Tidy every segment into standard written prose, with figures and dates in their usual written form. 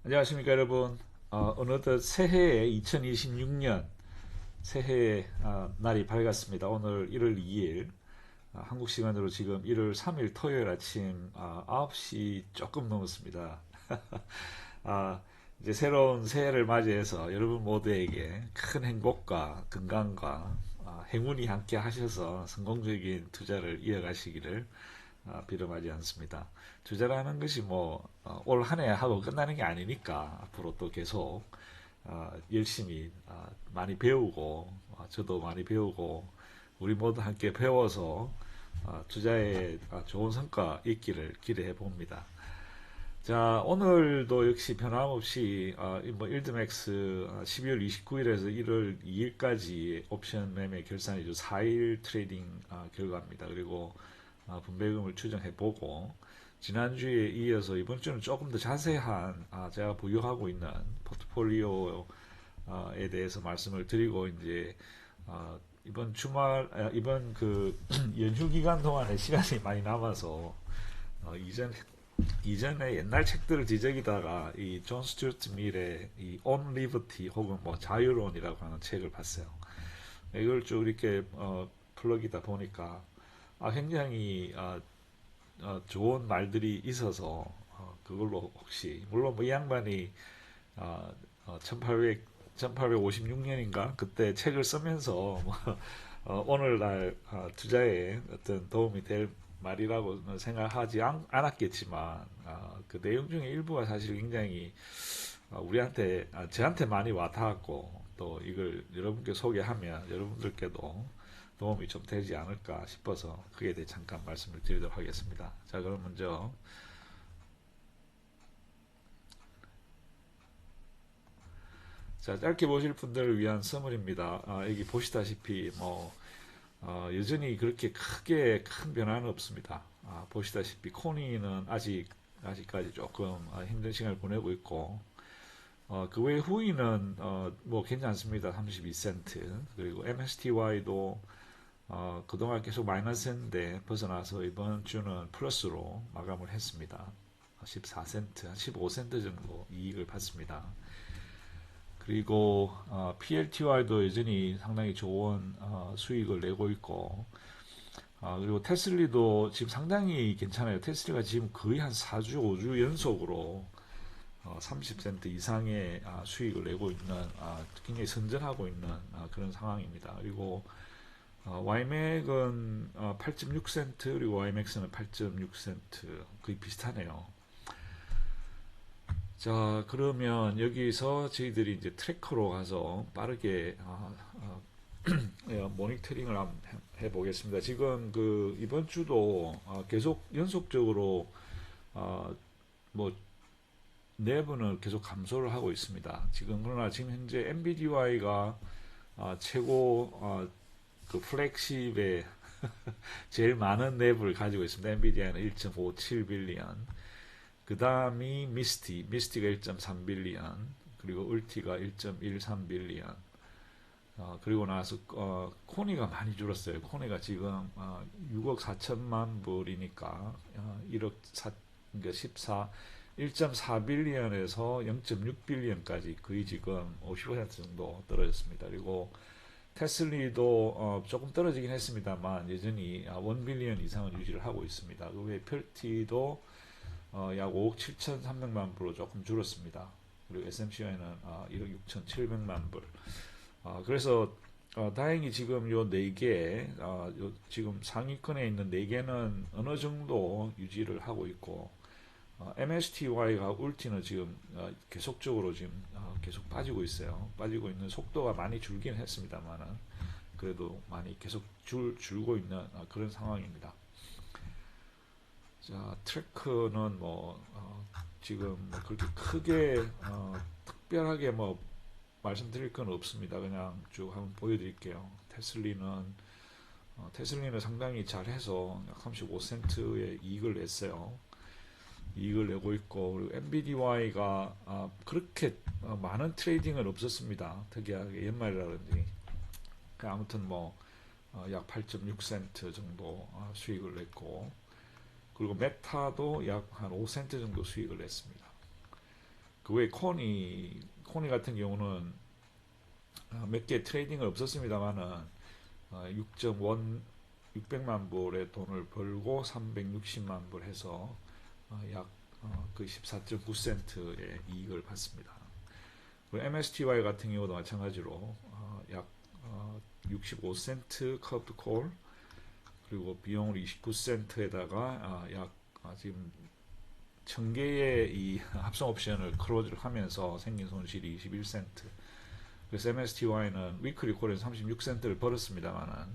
안녕하십니까 여러분. 어느덧 새해에 2026년 새해의 날이 밝았습니다. 오늘 1월 2일 한국 시간으로 지금 1월 3일 토요일 아침 9시 조금 넘었습니다. 아, 이제 새로운 새해를 맞이해서 여러분 모두에게 큰 행복과 건강과 행운이 함께 하셔서 성공적인 투자를 이어가시기를 비름하지 않습니다. 투자라는 것이 뭐 올 한 해 하고 끝나는 게 아니니까 앞으로 또 계속 열심히 많이 배우고 저도 많이 배우고 우리 모두 함께 배워서 투자에 좋은 성과 있기를 기대해 봅니다. 자, 오늘도 역시 변함없이 뭐 일드맥스 12월 29일에서 1월 2일까지 옵션 매매 결산이죠. 4일 트레이딩 결과입니다. 그리고 분배금을 추정해 보고 지난주에 이어서 이번 주는 조금 더 자세한 제가 보유하고 있는 포트폴리오에 대해서 말씀을 드리고 이제 이번 주말 이번 그 연휴 기간 동안에 시간이 많이 남아서 이전에 옛날 책들을 뒤적이다가 이 존 스튜어트 밀의 이 On Liberty 혹은 뭐 자유론이라고 하는 책을 봤어요. 이걸 쭉 이렇게 플러기다 보니까 굉장히 좋은 말들이 있어서 그걸로 혹시 물론 뭐 이 양반이 1800 1856년인가 그때 책을 쓰면서 뭐 오늘날 투자에 어떤 도움이 될 말이라고 생각하지 않았겠지만 그 내용 중에 일부가 사실 굉장히 우리한테 저한테 많이 와닿았고 또 이걸 여러분께 소개하면 여러분들께도 도움이 좀 되지 않을까 싶어서 그에 대해 잠깐 말씀을 드리도록 하겠습니다. 자, 그럼 먼저 자, 짧게 보실 분들을 위한 서물입니다. 여기 보시다시피 뭐 여전히 그렇게 크게 큰 변화는 없습니다. 보시다시피 코니는 아직까지 조금 힘든 시간을 보내고 있고 그 외 후이는 뭐 괜찮습니다. 32센트. 그리고 MSTY도 그동안 계속 마이너스였는데 벗어나서 이번 주는 플러스로 마감을 했습니다. 14센트, 한 15센트 정도 이익을 받습니다. 그리고 PLTY도 여전히 상당히 좋은 수익을 내고 있고 그리고 테슬리도 지금 상당히 괜찮아요. 테슬리가 지금 거의 한 4주, 5주 연속으로 30센트 이상의 수익을 내고 있는 굉장히 선전하고 있는 그런 상황입니다. 그리고 YMAC은 8.6센트 그리고 YMX는 8.6센트 거의 비슷하네요. 자, 그러면 여기서 저희들이 이제 트래커로 가서 빠르게 모니터링을 한번 해보겠습니다. 지금 그 이번 주도 계속 연속적으로 뭐 내분을 계속 감소를 하고 있습니다. 지금 그러나 지금 현재 NVDY가 최고 그 플렉십의 제일 많은 랩을 가지고 있습니다. 엔비디아는 1.57 빌리언. 그 다음이 미스티가 1.3 빌리언. 그리고 울티가 1.13 빌리언. 그리고 나서 코니가 많이 줄었어요. 코니가 지금 6억 4천만 불이니까 1억 4, 그러니까 1.4 빌리언에서 0.6 빌리언까지 거의 지금 50% 정도 떨어졌습니다. 그리고 테슬리도 조금 떨어지긴 했습니다만 여전히 1 빌리언 이상은 유지를 하고 있습니다. 그 외에 펠티도 약 5억 7,300만 불로 조금 줄었습니다. 그리고 SMCI는 1억 6,700만 불. 그래서 다행히 지금 요 네 개, 지금 상위권에 있는 네 개는 어느 정도 유지를 하고 있고 MSTY가 울티는 지금 계속적으로 지금 계속 빠지고 있어요. 빠지고 있는 속도가 많이 줄긴 했습니다만은 그래도 많이 계속 줄고 있는 그런 상황입니다. 자, 트래크는 뭐 지금 뭐 그렇게 크게 특별하게 뭐 말씀드릴 건 없습니다. 그냥 쭉 한번 보여드릴게요. 테슬리는 상당히 잘해서 약 35센트의 이익을 냈어요. 이익을 내고 있고 그리고 NBDY가 그렇게 많은 트레이딩은 없었습니다. 특이하게 연말이라든지 아무튼 뭐 약 8.6센트 정도 수익을 냈고 그리고 메타도 약 한 5센트 정도 수익을 냈습니다. 그 외에 코니 같은 경우는 몇 개 트레이딩은 없었습니다만은 600만 불의 돈을 벌고 360만 불 해서 약 그 14.9센트의 이익을 받습니다. 그리고 MSTY 같은 경우도 마찬가지로 약 65센트 커브드 콜, 그리고 비용을 29센트에다가 약 지금 1000개의 이 합성 옵션을 크로즈를 하면서 생긴 손실이 21센트. 그래서 MSTY는 위클리 콜에서 36센트를 벌었습니다만은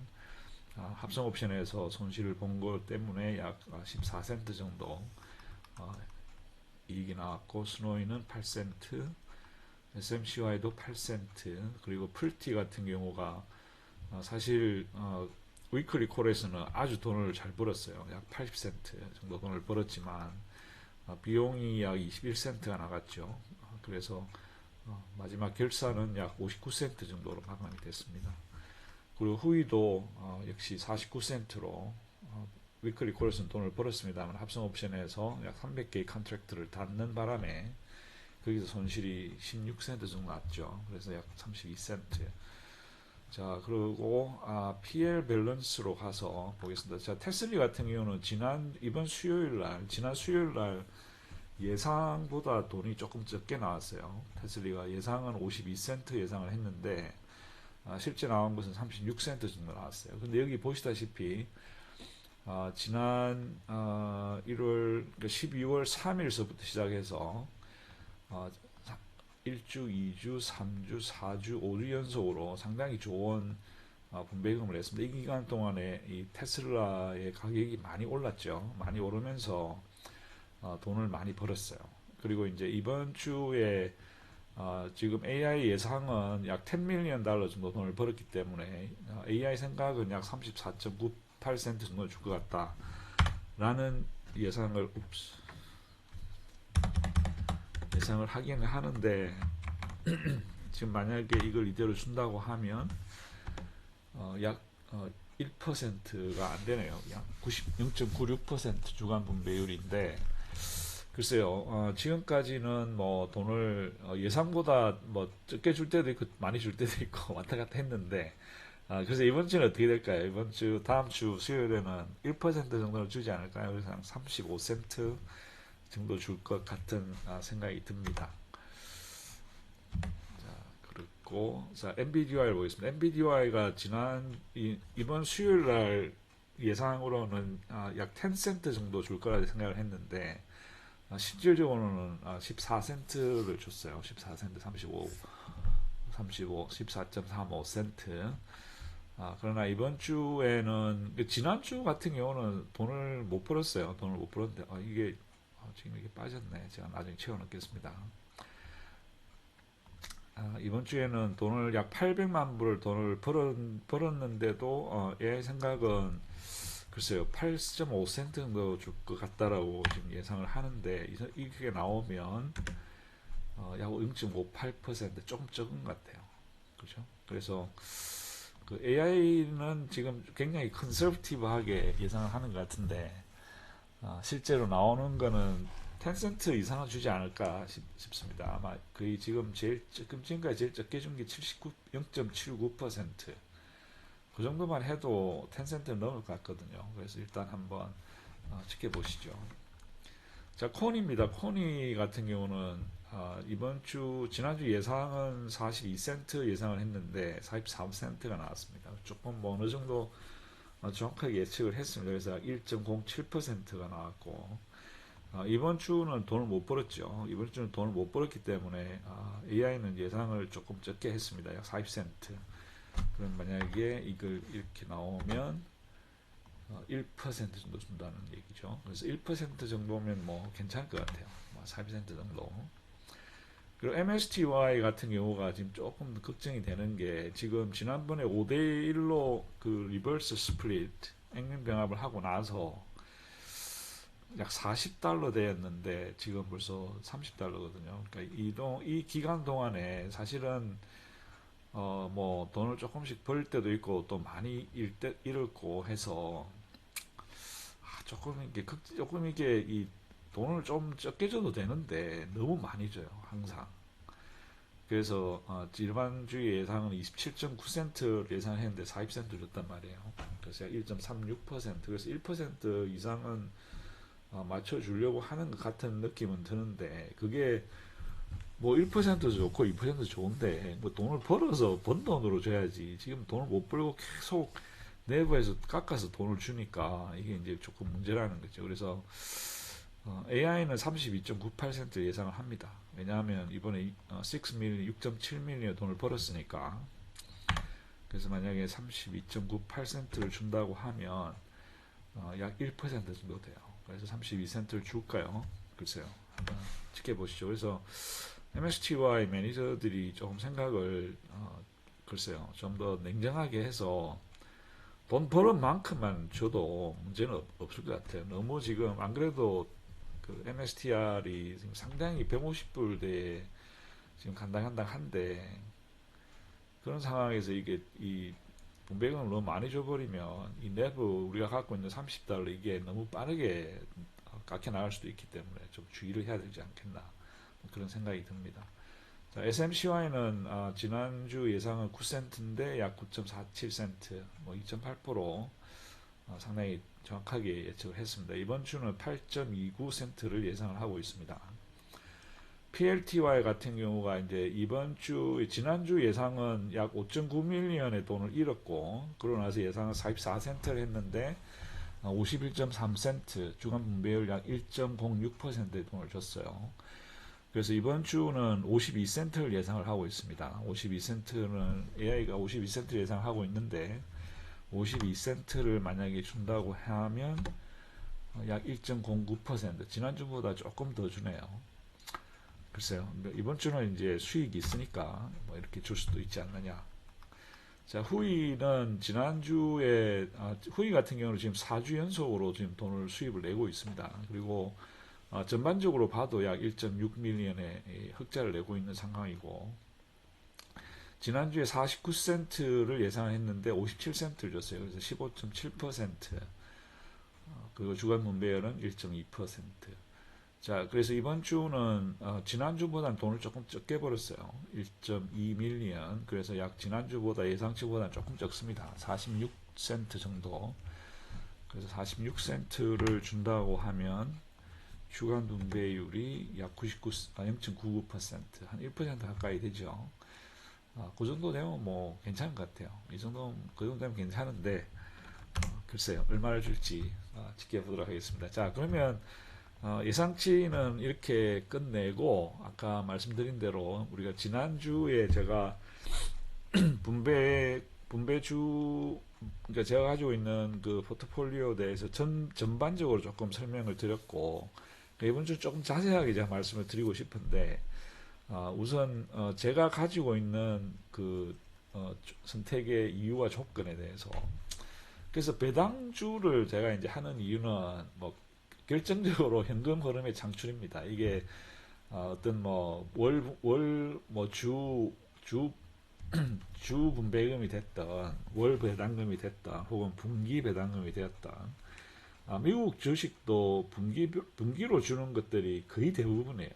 합성 옵션에서 손실을 본 것 때문에 약 14센트 정도 이익이 나왔고, 스노이는 8센트, SMCY도 8센트, 그리고 풀티 같은 경우가 사실 위클리 콜에서는 아주 돈을 잘 벌었어요. 약 80센트 정도 돈을 벌었지만 비용이 약 21센트가 나갔죠. 그래서 마지막 결산은 약 59센트 정도로 마감이 됐습니다. 그리고 후이도 역시 49센트로 위클리 콜에서는 돈을 벌었습니다만 합성 옵션에서 약 300개의 컨트랙트를 닫는 바람에 거기서 손실이 16센트 정도 났죠. 그래서 약 32센트. 자, 그리고 PL 밸런스로 가서 보겠습니다. 자, 테슬리 같은 경우는 지난 수요일 날 예상보다 돈이 조금 적게 나왔어요. 테슬리가 예상은 52센트 예상을 했는데 실제 나온 것은 36센트 정도 나왔어요. 근데 여기 보시다시피 지난 12월 3일서부터 시작해서 1주, 2주, 3주, 4주, 5주 연속으로 상당히 좋은 분배금을 했습니다. 이 기간 동안에 이 테슬라의 가격이 많이 올랐죠. 많이 오르면서 돈을 많이 벌었어요. 그리고 이제 이번 주에 지금 AI 예상은 약 10 밀리언 달러 정도 돈을 벌었기 때문에 AI 생각은 약 34.98센트 정도 줄 것 같다라는 예상을 하기는 하는데 지금 만약에 이걸 이대로 준다고 하면 약 1%가 안 되네요. 약 0.96% 주간 분배율인데, 글쎄요, 지금까지는 뭐 돈을 예상보다 뭐 적게 줄 때도 있고 많이 줄 때도 있고 왔다 갔다 했는데, 그래서 이번 주는 어떻게 될까요? 다음 주 수요일에는 1% 정도는 주지 않을까요? 그래서 한 35센트 정도 줄 것 같은 생각이 듭니다. 그리고 자, NVDI를 보겠습니다. NVDI가 이번 수요일 날 예상으로는 약 10센트 정도 줄 거라 생각을 했는데 실질적으로는 14센트를 줬어요. 14센트, 14.35센트. 그러나 이번 주에는 지난주 같은 경우는 돈을 못 벌었어요. 돈을 못 벌었는데 이게 지금 이게 빠졌네. 제가 나중에 채워 넣겠습니다. 이번 주에는 돈을 약 800만 불을 돈을 벌었는데도 AI 생각은 글쎄요 8.5센트 정도 줄 것 같다라고 지금 예상을 하는데 이게 나오면 약 0.58% 조금 적은 것 같아요. 그렇죠? 그래서 그 AI는 지금 굉장히 컨서브티브하게 예상을 하는 것 같은데 실제로 나오는 거는 10센트 이상은 주지 않을까 싶습니다. 아마 거의 지금까지 제일 적게 준 게 0.79%. 그 정도만 해도 10센트는 넘을 것 같거든요. 그래서 일단 한번 지켜보시죠. 자, 코니입니다. 코니 같은 경우는 지난주 예상은 42센트 예상을 했는데 44센트가 나왔습니다. 조금 뭐 어느 정도 정확하게 예측을 했습니다. 그래서 1.07%가 나왔고, 이번 주는 돈을 못 벌었죠. 이번 주는 돈을 못 벌었기 때문에 AI는 예상을 조금 적게 했습니다. 약 40센트. 그럼 만약에 이걸 이렇게 나오면 1% 정도 준다는 얘기죠. 그래서 1% 정도면 뭐 괜찮을 것 같아요. 40센트 정도. 그리고 MSTY 같은 경우가 지금 조금 걱정이 되는 게 지금 지난번에 5대1로 그 리버스 스플릿 액면병합을 하고 나서 약 40달러 되었는데 지금 벌써 30달러거든요. 그러니까 이 기간 동안에 사실은 뭐 돈을 조금씩 벌 때도 있고 또 많이 잃고 해서 조금 이게 이 돈을 좀 적게 줘도 되는데 너무 많이 줘요, 항상. 그래서 일반주의 예상은 27.9센트를 예상했는데 40센트 줬단 말이에요. 그래서 1.36%, 그래서 1% 이상은 맞춰주려고 하는 것 같은 느낌은 드는데, 그게 뭐 1%도 좋고 2%도 좋은데, 뭐 돈을 벌어서 번 돈으로 줘야지. 지금 돈을 못 벌고 계속 내부에서 깎아서 돈을 주니까 이게 이제 조금 문제라는 거죠. 그래서 AI는 32.98센트 예상을 합니다. 왜냐하면 이번에 6밀리, 6.7밀리의 돈을 벌었으니까. 그래서 만약에 32.98센트를 준다고 하면 약 1% 정도 돼요. 그래서 32센트를 줄까요? 글쎄요. 한번 지켜보시죠. 그래서 MSTY 매니저들이 조금 생각을 글쎄요. 좀 더 냉정하게 해서 돈 버는 만큼만 줘도 문제는 없을 것 같아요. 너무 지금 안 그래도 그 MSTR이 지금 상당히 150불대에 지금 간당간당한데, 그런 상황에서 이게 이 분배금을 너무 많이 줘버리면 이 내부 우리가 갖고 있는 30달러 이게 너무 빠르게 깎여 나갈 수도 있기 때문에 좀 주의를 해야 되지 않겠나, 그런 생각이 듭니다. 자, SMCY는 지난주 예상은 9센트인데 약 9.47센트, 뭐 2.8% 상당히 정확하게 예측을 했습니다. 이번 주는 8.29센트를 예상을 하고 있습니다. PLTY 같은 경우가 이제 지난주 예상은 약 5.9밀리언의 돈을 잃었고, 그러고 나서 예상은 44센트를 했는데 51.3센트, 주간 분배율 약 1.06%의 돈을 줬어요. 그래서 이번 주는 52센트를 예상을 하고 있습니다. 52센트는 AI가 52센트를 예상하고 있는데 52센트를 만약에 준다고 하면 약 1.09%, 지난주보다 조금 더 주네요. 글쎄요. 이번 주는 이제 수익이 있으니까 뭐 이렇게 줄 수도 있지 않느냐. 자, 후이는 지난주에 후이 같은 경우는 지금 4주 연속으로 지금 돈을 수입을 내고 있습니다. 그리고 전반적으로 봐도 약 1.6밀리언의 흑자를 내고 있는 상황이고, 지난주에 49센트를 예상했는데 57센트를 줬어요. 그래서 15.7%, 그리고 주간 분배율은 1.2%. 자, 그래서 이번 주는 지난주보다는 돈을 조금 적게 벌었어요. 1.2밀리언. 그래서 약 지난주보다 예상치보다는 조금 적습니다. 46센트 정도. 그래서 46센트를 준다고 하면 주간 분배율이 약 0.99%, 한 1% 가까이 되죠. 그 정도 되면 뭐 괜찮은 것 같아요. 그 정도 되면 괜찮은데, 글쎄요. 얼마를 줄지 지켜보도록 하겠습니다. 자, 그러면 예상치는 이렇게 끝내고, 아까 말씀드린 대로 우리가 지난주에 제가 분배주, 그러니까 제가 가지고 있는 그 포트폴리오에 대해서 전반적으로 조금 설명을 드렸고, 이번 주 조금 자세하게 제가 말씀을 드리고 싶은데, 우선 제가 가지고 있는 그 선택의 이유와 조건에 대해서, 그래서 배당주를 제가 이제 하는 이유는 뭐 결정적으로 현금 흐름의 창출입니다. 이게 어떤 뭐 주 분배금이 됐던, 월 배당금이 됐던, 혹은 분기 배당금이 되었던, 미국 주식도 분기로 주는 것들이 거의 대부분이에요.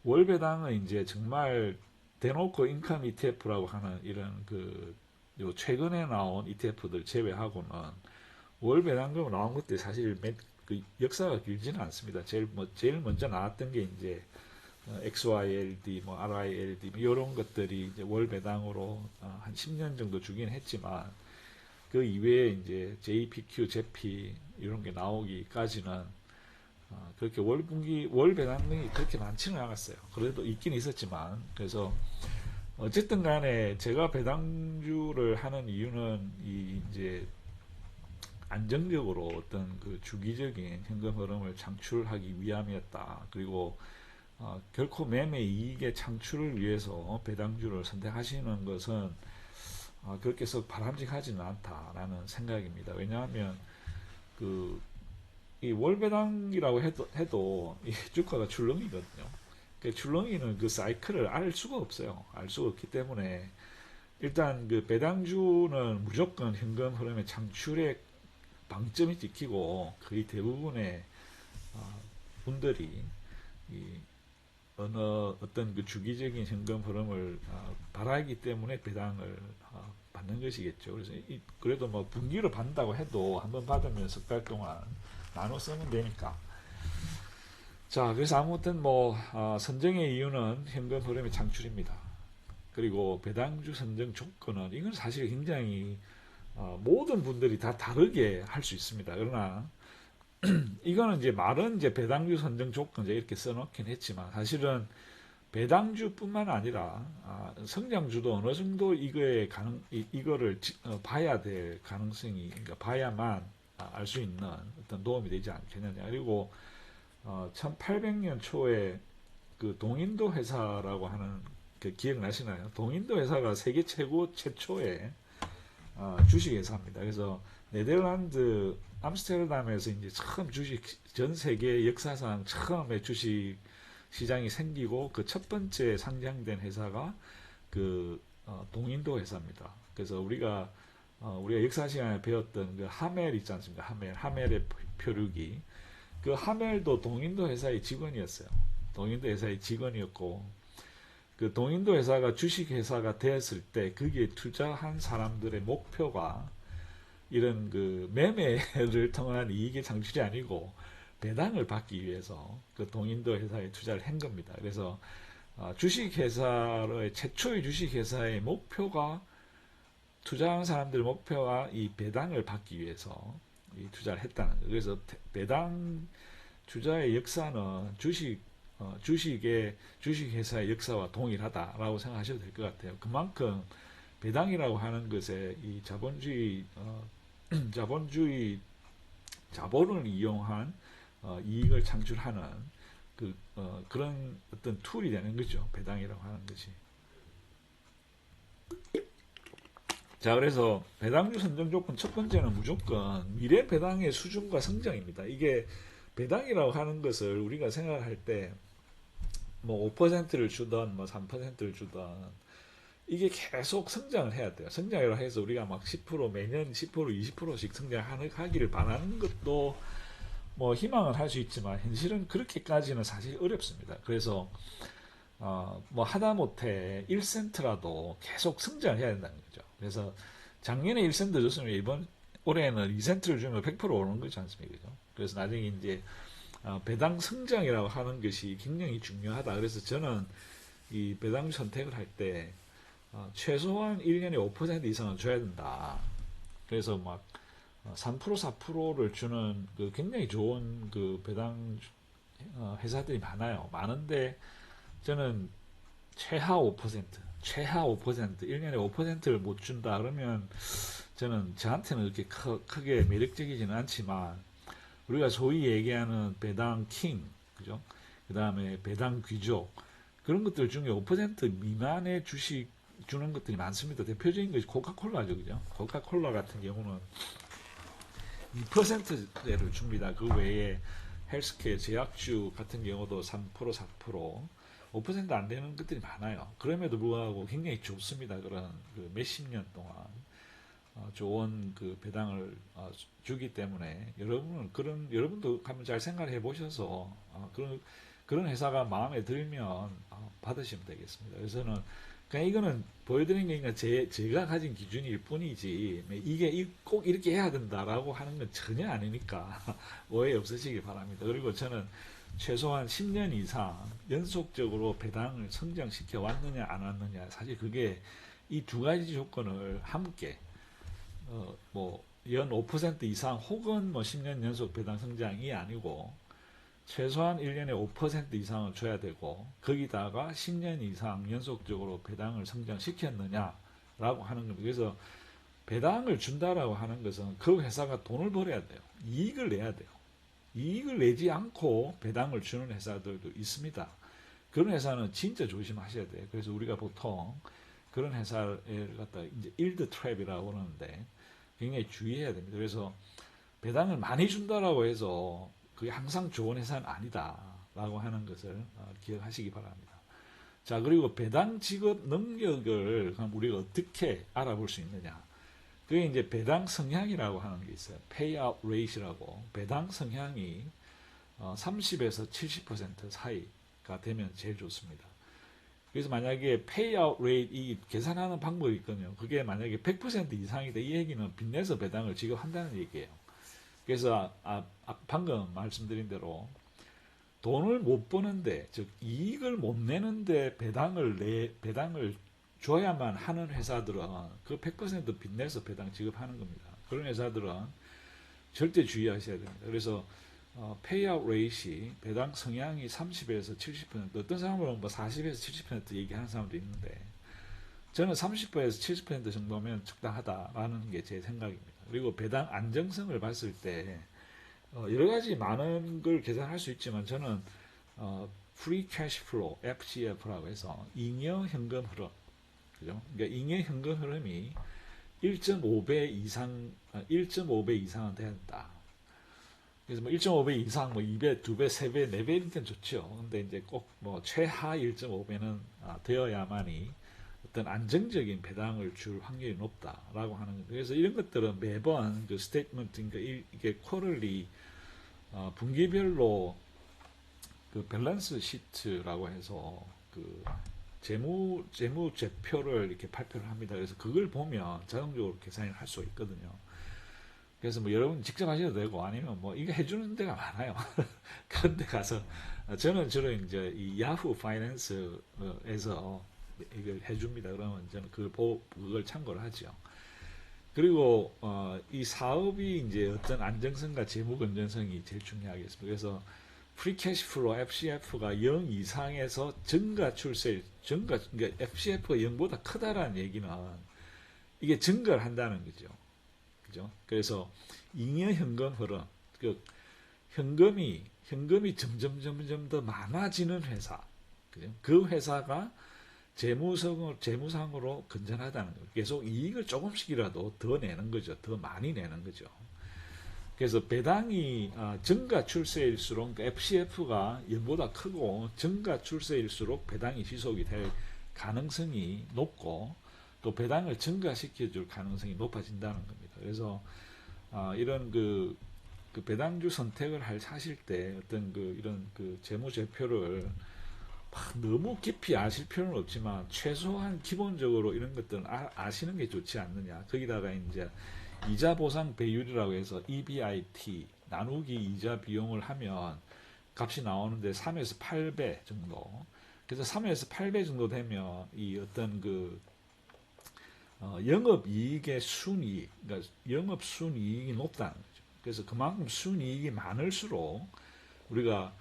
월 배당은 이제 정말 대놓고 인컴 ETF라고 하는 이런 요 최근에 나온 ETF들 제외하고는 월 배당금 나온 것들이 사실 그 역사가 길지는 않습니다. 제일 먼저 나왔던 게 이제 XYLD, 뭐 RILD, 뭐 이런 것들이 이제 월 배당으로 한 10년 정도 주긴 했지만, 그 이외에 이제 JPQ, JP 이런 게 나오기까지는 그렇게 월 배당금이 그렇게 많지는 않았어요. 그래도 있긴 있었지만, 그래서 어쨌든 간에 제가 배당주를 하는 이유는 이제 안정적으로 어떤 그 주기적인 현금 흐름을 창출하기 위함이었다. 그리고 결코 매매 이익의 창출을 위해서 배당주를 선택하시는 것은 그렇게 썩 바람직하지는 않다라는 생각입니다. 왜냐하면 이 월배당이라고 해도 이 주가가 출렁이거든요. 그 출렁이는 그 사이클을 알 수가 없어요. 알 수가 없기 때문에 일단 그 배당주는 무조건 현금 흐름의 창출에 방점이 찍히고, 거의 대부분의 분들이 이 어느 어떤 그 주기적인 현금 흐름을 바라기 때문에 배당을 받는 것이겠죠. 그래서 그래도 뭐 분기로 받는다고 해도 한번 받으면 석 달 동안 나눠 쓰면 되니까. 자, 그래서 아무튼 뭐 선정의 이유는 현금 흐름의 창출입니다. 그리고 배당주 선정 조건은 이건 사실 굉장히 모든 분들이 다 다르게 할 수 있습니다. 그러나 이거는 이제 말은 이제 배당주 선정 조건 이렇게 써놓긴 했지만 사실은 배당주뿐만 아니라 성장주도 어느 정도 이거를 봐야 될 가능성이, 그러니까 봐야만 알 수 있는 어떤 도움이 되지 않겠느냐. 그리고 1800년 초에 그 동인도 회사라고 하는 그 기억나시나요? 동인도 회사가 세계 최초의 주식 회사입니다. 그래서 네덜란드 암스테르담에서 이제 처음 전 세계 역사상 처음에 주식 시장이 생기고 그 첫 번째 상장된 회사가 그 동인도 회사입니다. 그래서 우리가 역사 시간에 배웠던 그 하멜 있지 않습니까? 하멜의 표류기. 그 하멜도 동인도 회사의 직원이었어요. 동인도 회사의 직원이었고, 그 동인도 회사가 주식 회사가 되었을 때 거기에 투자한 사람들의 목표가 이런 그 매매를 통한 이익의 창출이 아니고 배당을 받기 위해서 그 동인도 회사에 투자를 한 겁니다. 그래서 주식회사의 최초의 주식회사의 목표가, 투자한 사람들의 목표가 이 배당을 받기 위해서 이 투자를 했다는 거예요. 그래서 배당 투자의 역사는 주식회사의 역사와 동일하다라고 생각하셔도 될 것 같아요. 그만큼 배당이라고 하는 것에 이 자본을 이용한 이익을 창출하는 그런 어떤 툴이 되는 거죠. 배당이라고 하는 것이. 자, 그래서 배당주 선정 조건 첫 번째는 무조건 미래 배당의 수준과 성장입니다. 이게 배당이라고 하는 것을 우리가 생각할 때 뭐 5%를 주던 뭐 3%를 주던 이게 계속 성장을 해야 돼요. 성장이라고 해서 우리가 막 10% 매년 10% 20%씩 성장하기를 바라는 것도 뭐 희망은 할 수 있지만 현실은 그렇게까지는 사실 어렵습니다. 그래서 뭐 하다못해 1센트라도 계속 성장을 해야 된다는 거죠. 그래서 작년에 1센트 줬으면 이번 올해는 2센트를 주면 100% 오르는 거지 않습니까? 그죠? 그래서 나중에 이제 배당 성장이라고 하는 것이 굉장히 중요하다. 그래서 저는 이 배당 선택을 할 때 최소한 1년에 5% 이상은 줘야 된다. 그래서 막 3% 4%를 주는 그 굉장히 좋은 그 배당 회사들이 많은데 저는 최하 5%, 최하 5%, 1년에 5%를 못 준다 그러면 저는 저한테는 그렇게 크게 매력적이지는 않지만 우리가 소위 얘기하는 배당 킹, 그죠? 그 다음에 배당 귀족, 그런 것들 중에 5% 미만의 주식 주는 것들이 많습니다. 대표적인 것이 코카콜라죠, 그죠? 코카콜라 같은 경우는 2%대를 줍니다. 그 외에 헬스케어, 제약주 같은 경우도 3%, 4%, 5%안 되는 것들이 많아요. 그럼에도 불구하고 굉장히 좋습니다. 그런 그 몇십 년 동안 좋은 그 배당을 주기 때문에 여러분도 한번 잘 생각해 보셔서 그런 회사가 마음에 들면 받으시면 되겠습니다. 그래서는 그냥 이거는 보여드리는 게 제가 가진 기준일 뿐이지 이게 꼭 이렇게 해야 된다라고 하는 건 전혀 아니니까 오해 없으시기 바랍니다. 그리고 저는 최소한 10년 이상 연속적으로 배당을 성장시켜 왔느냐 안 왔느냐, 사실 그게 이 두 가지 조건을 함께 뭐 연 5% 이상 혹은 뭐 10년 연속 배당 성장이 아니고 최소한 1년에 5% 이상을 줘야 되고 거기다가 10년 이상 연속적으로 배당을 성장시켰느냐라고 하는 겁니다. 그래서 배당을 준다라고 하는 것은 그 회사가 돈을 벌어야 돼요. 이익을 내야 돼요. 이익을 내지 않고 배당을 주는 회사들도 있습니다. 그런 회사는 진짜 조심하셔야 돼요. 그래서 우리가 보통 그런 회사를 갖다 이제 일드 트랩이라고 그러는데 굉장히 주의해야 됩니다. 그래서 배당을 많이 준다라고 해서 그게 항상 좋은 회사는 아니다라고 하는 것을 기억하시기 바랍니다. 자, 그리고 배당 지급 능력을 그럼 우리가 어떻게 알아볼 수 있느냐? 그게 이제 배당 성향이라고 하는 게 있어요. payout rate이라고. 배당 성향이 30에서 70% 사이가 되면 제일 좋습니다. 그래서 만약에 페이아웃 레이트 계산하는 방법이 있거든요. 그게 만약에 100% 이상이다. 이 얘기는 빚내서 배당을 지급한다는 얘기예요. 그래서 방금 말씀드린 대로 돈을 못 버는데, 즉 이익을 못 내는데 배당을 줘야만 하는 회사들은 그 100% 빚내서 배당 지급하는 겁니다. 그런 회사들은 절대 주의하셔야 됩니다. 그래서 페이아웃 레이시 배당 성향이 30에서 70%, 어떤 사람은 뭐 40에서 70% 얘기하는 사람도 있는데 저는 30%에서 70% 정도면 적당하다라는 게 제 생각입니다. 그리고 배당 안정성을 봤을 때 여러 가지 많은 걸 계산할 수 있지만 저는 free cash flow FCF라고 해서 잉여 현금 흐름, 그죠? 그러니까 잉여 현금 흐름이 1.5배 이상, 1.5배 이상은 된다. 그래서 뭐 1.5배 이상, 뭐 2배, 2배, 3배, 4배니까 좋죠. 근데 이제 꼭 뭐 최하 1.5배는 되어야만이 어떤 안정적인 배당을 줄 확률이 높다라고 하는 거예요. 그래서 이런 것들은 매번 그 스테이트먼트, 그러니까 이게 쿼럴리 분기별로 그 밸런스 시트라고 해서 그 재무제표를 이렇게 발표를 합니다. 그래서 그걸 보면 자동적으로 계산을 할 수가 있거든요. 그래서 뭐 여러분 직접 하셔도 되고 아니면 뭐 이거 해주는 데가 많아요. 그런 데 가서 저는 주로 이제 이 야후 파이낸스에서 이걸 해줍니다. 그러면 저는 그걸 참고를 하죠. 그리고 이 사업이 이제 어떤 안정성과 재무 건전성이 제일 중요하겠습니다. 그래서 프리 캐시 플로우 FCF가 0 이상에서 증가 출세, 그러니까 FCF가 0보다 크다라는 얘기는 이게 증가를 한다는 거죠. 그죠? 그래서 잉여 현금 흐름, 그 현금이 점점 더 많아지는 회사, 그죠? 그 회사가 재무상으로 건전하다는 거예요. 계속 이익을 조금씩이라도 더 내는 거죠. 더 많이 내는 거죠. 그래서 배당이 증가 출세일수록 FCF가 0보다 크고 증가 출세일수록 배당이 지속이 될 가능성이 높고 또 배당을 증가시켜 줄 가능성이 높아진다는 겁니다. 그래서 이런 그 배당주 선택을 하실 때 어떤 이런 재무제표를 너무 깊이 아실 필요는 없지만 최소한 기본적으로 이런 것들은 아시는 게 좋지 않느냐. 거기다가 이제 이자 보상 배율이라고 해서 EBIT 나누기 이자 비용을 하면 값이 나오는데 3에서 8배 정도. 그래서 3에서 8배 정도 되면 이 어떤 영업이익의 순이익, 그러니까 영업 순이익이 높다는 거죠. 그래서 그만큼 순이익이 많을수록 우리가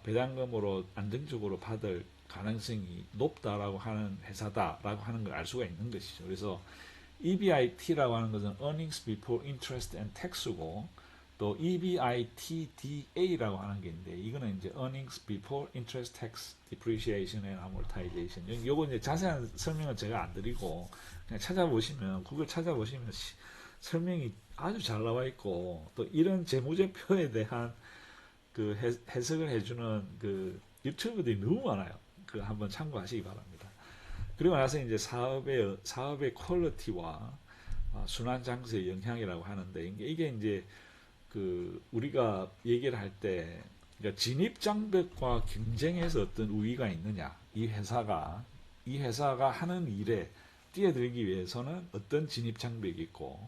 배당금으로 안정적으로 받을 가능성이 높다라고 하는 회사다라고 하는 걸 알 수가 있는 것이죠. 그래서 EBIT라고 하는 것은 Earnings Before Interest and Tax고 또 EBITDA라고 하는 게 있는데 이거는 이제 Earnings Before Interest, Tax, Depreciation and Amortization. 요거 이제 자세한 설명은 제가 안 드리고 그냥 찾아보시면 구글 찾아보시면 설명이 아주 잘 나와 있고 또 이런 재무제표에 대한 그 해석을 해주는 그 유튜브들이 너무 많아요. 그 한번 참고하시기 바랍니다. 그리고 나서 이제 사업의 퀄리티와 순환 장세의 영향이라고 하는데 이게 이제 그 우리가 얘기를 할 때 그러니까 진입 장벽과 경쟁에서 어떤 우위가 있느냐 이 회사가 하는 일에 뛰어들기 위해서는 어떤 진입 장벽이 있고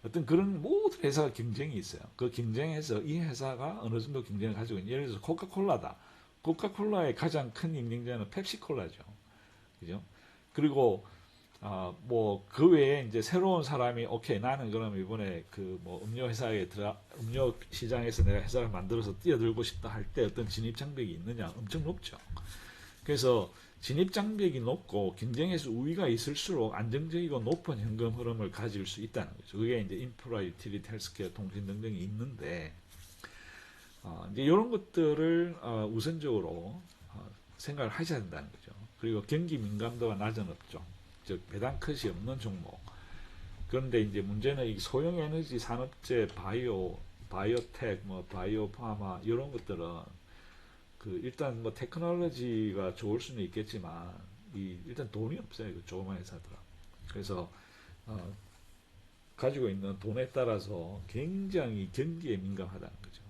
어떤 그런 모든 회사가 경쟁이 있어요. 그 경쟁에서 이 회사가 어느 정도 경쟁을 가지고 있는 예를 들어서 코카콜라다. 코카콜라의 가장 큰 경쟁자는 펩시콜라죠. 그죠? 그리고 뭐 그 외에 이제 새로운 사람이 오케이 나는 그럼 이번에 그 뭐 음료 시장에서 내가 회사를 만들어서 뛰어들고 싶다 할 때 어떤 진입 장벽이 있느냐 엄청 높죠. 그래서 진입 장벽이 높고 경쟁에서 우위가 있을수록 안정적이고 높은 현금 흐름을 가질 수 있다는 거죠. 그게 이제 인프라, 유틸리티, 헬스케어, 통신 등등이 있는데 이제 이런 것들을 우선적으로 생각을 하셔야 된다는 거죠. 그리고 경기 민감도가 낮은 업종, 즉 배당 컷이 없는 종목. 그런데 이제 문제는 이 소형 에너지 산업재, 바이오텍, 뭐 바이오파마 이런 것들은 일단 뭐 테크놀로지가 좋을 수는 있겠지만 일단 돈이 없어요. 그 조그만 회사들은. 그래서 가지고 있는 돈에 따라서 굉장히 경기에 민감하다는 거죠.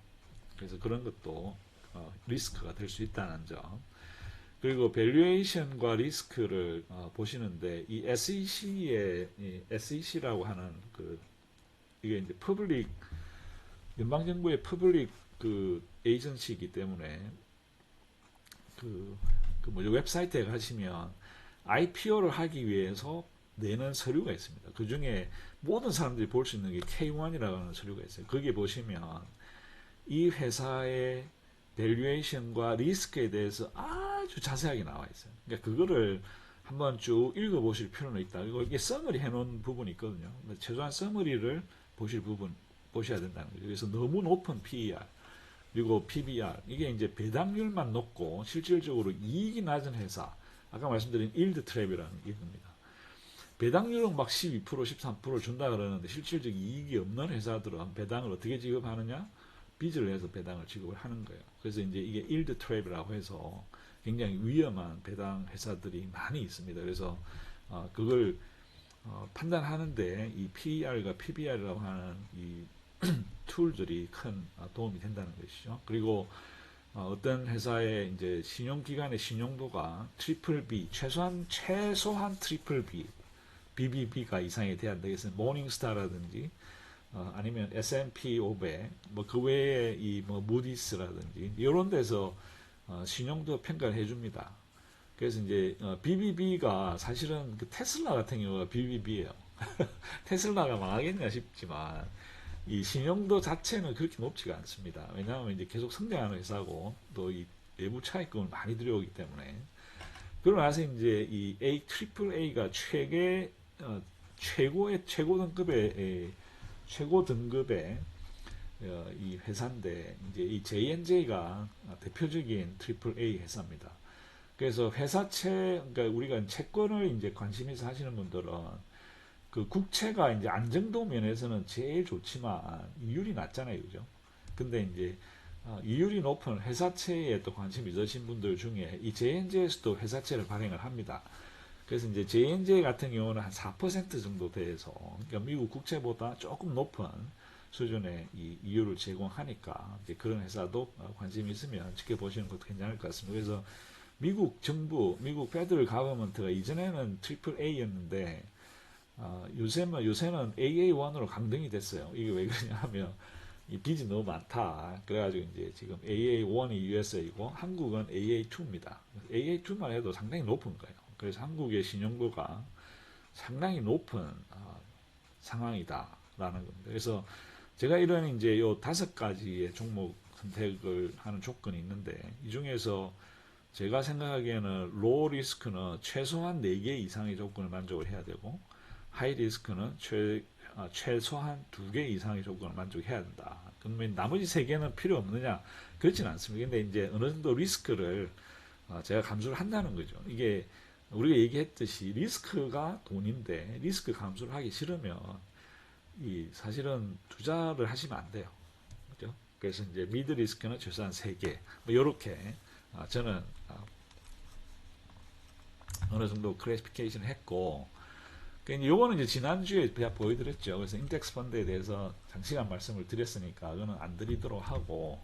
그래서 그런 것도 리스크가 될 수 있다는 점. 그리고 밸류에이션과 리스크를 보시는데 이 SEC라고 하는 이게 이제 퍼블릭 연방정부의 퍼블릭 에이전시이기 때문에 뭐죠, 웹사이트에 가시면 IPO를 하기 위해서 내는 서류가 있습니다. 그 중에 모든 사람들이 볼 수 있는 게 K1이라고 하는 서류가 있어요. 거기에 보시면 이 회사의 밸류에이션과 리스크에 대해서 아주 자세하게 나와 있어요. 그러니까 그거를 한번 쭉 읽어보실 필요는 있다. 그리고 이게 서머리 해놓은 부분이 있거든요. 최소한 서머리를 보셔야 된다는 거죠. 그래서 너무 높은 PER, 그리고 PBR, 이게 이제 배당률만 높고 실질적으로 이익이 낮은 회사, 아까 말씀드린 일드 트랩이라는 게 있습니다. 배당률은 막 12%, 13% 준다 그러는데 실질적 이익이 없는 회사들은 배당을 어떻게 지급하느냐? 빚을 내서 배당을 지급을 하는 거예요. 그래서 이제 이게 일드 트랩이라고 해서 굉장히 위험한 배당 회사들이 많이 있습니다. 그래서 그걸 판단하는데 이 PER과 PBR이라고 하는 이 툴들이 큰 도움이 된다는 것이죠. 그리고 어떤 회사의 이제 신용기관의 신용도가 트리플 B, 최소한 트리플 B, BBB가 이상이 돼야 되겠습니다. 모닝스타라든지 아니면 S&P 500, 뭐 그 외에 이 뭐 무디스라든지 이런 데서 신용도 평가를 해줍니다. 그래서 이제 BBB가 사실은 그 테슬라 같은 경우가 BBB예요. 테슬라가 망하겠냐 싶지만 이 신용도 자체는 그렇게 높지가 않습니다. 왜냐하면 이제 계속 성장하는 회사고 또 이 내부 차입금을 많이 들여오기 때문에. 그러고 나서 이제 이 트리플 A가 최고 등급의 이 회사인데 이제 이 J&J가 대표적인 트리플 A 회사입니다. 그래서 회사채, 그러니까 우리가 채권을 이제 관심 있어 하시는 분들은 그 국채가 이제 안정도 면에서는 제일 좋지만 이율이 낮잖아요, 그죠? 근데 이제 이율이 높은 회사채에 또 관심 있으신 분들 중에 이 J&J에서도 회사채를 발행을 합니다. 그래서 이제 J&J 같은 경우는 한 4% 정도 돼서, 그러니까 미국 국채보다 조금 높은 수준의 이 이율을 제공하니까 이제 그런 회사도 관심 있으면 지켜보시는 것도 괜찮을 것 같습니다. 그래서 미국 정부, 미국 페더럴 가버먼트가 이전에는 트리플 A였는데 요새는 AA1으로 강등이 됐어요. 이게 왜 그러냐 하면 이 빚이 너무 많다. 그래가지고 이제 지금 AA1이 USA이고 한국은 AA2입니다. AA2만 해도 상당히 높은 거예요. 그래서 한국의 신용도가 상당히 높은 상황이다라는 겁니다. 그래서 제가 이런 이제 요 5가지의 종목 선택을 하는 조건이 있는데 이 중에서 제가 생각하기에는 로우 리스크는 최소한 4개 이상의 조건을 만족을 해야 되고 하이 리스크는 최소한 2개 이상의 조건을 만족해야 된다. 그러면 나머지 3개는 필요 없느냐? 그렇지는 않습니다. 근데 이제 어느 정도 리스크를 제가 감수를 한다는 거죠. 이게 우리가 얘기했듯이 리스크가 돈인데 리스크 감수를 하기 싫으면 사실은 투자를 하시면 안 돼요. 그죠? 그래서 이제 미드 리스크는 최소한 3개. 뭐 요렇게 저는 어느 정도 클래시피케이션 했고, 요거는 이제 지난주에 제가 보여드렸죠. 그래서 인덱스 펀드에 대해서 장시간 말씀을 드렸으니까 그거는 안 드리도록 하고,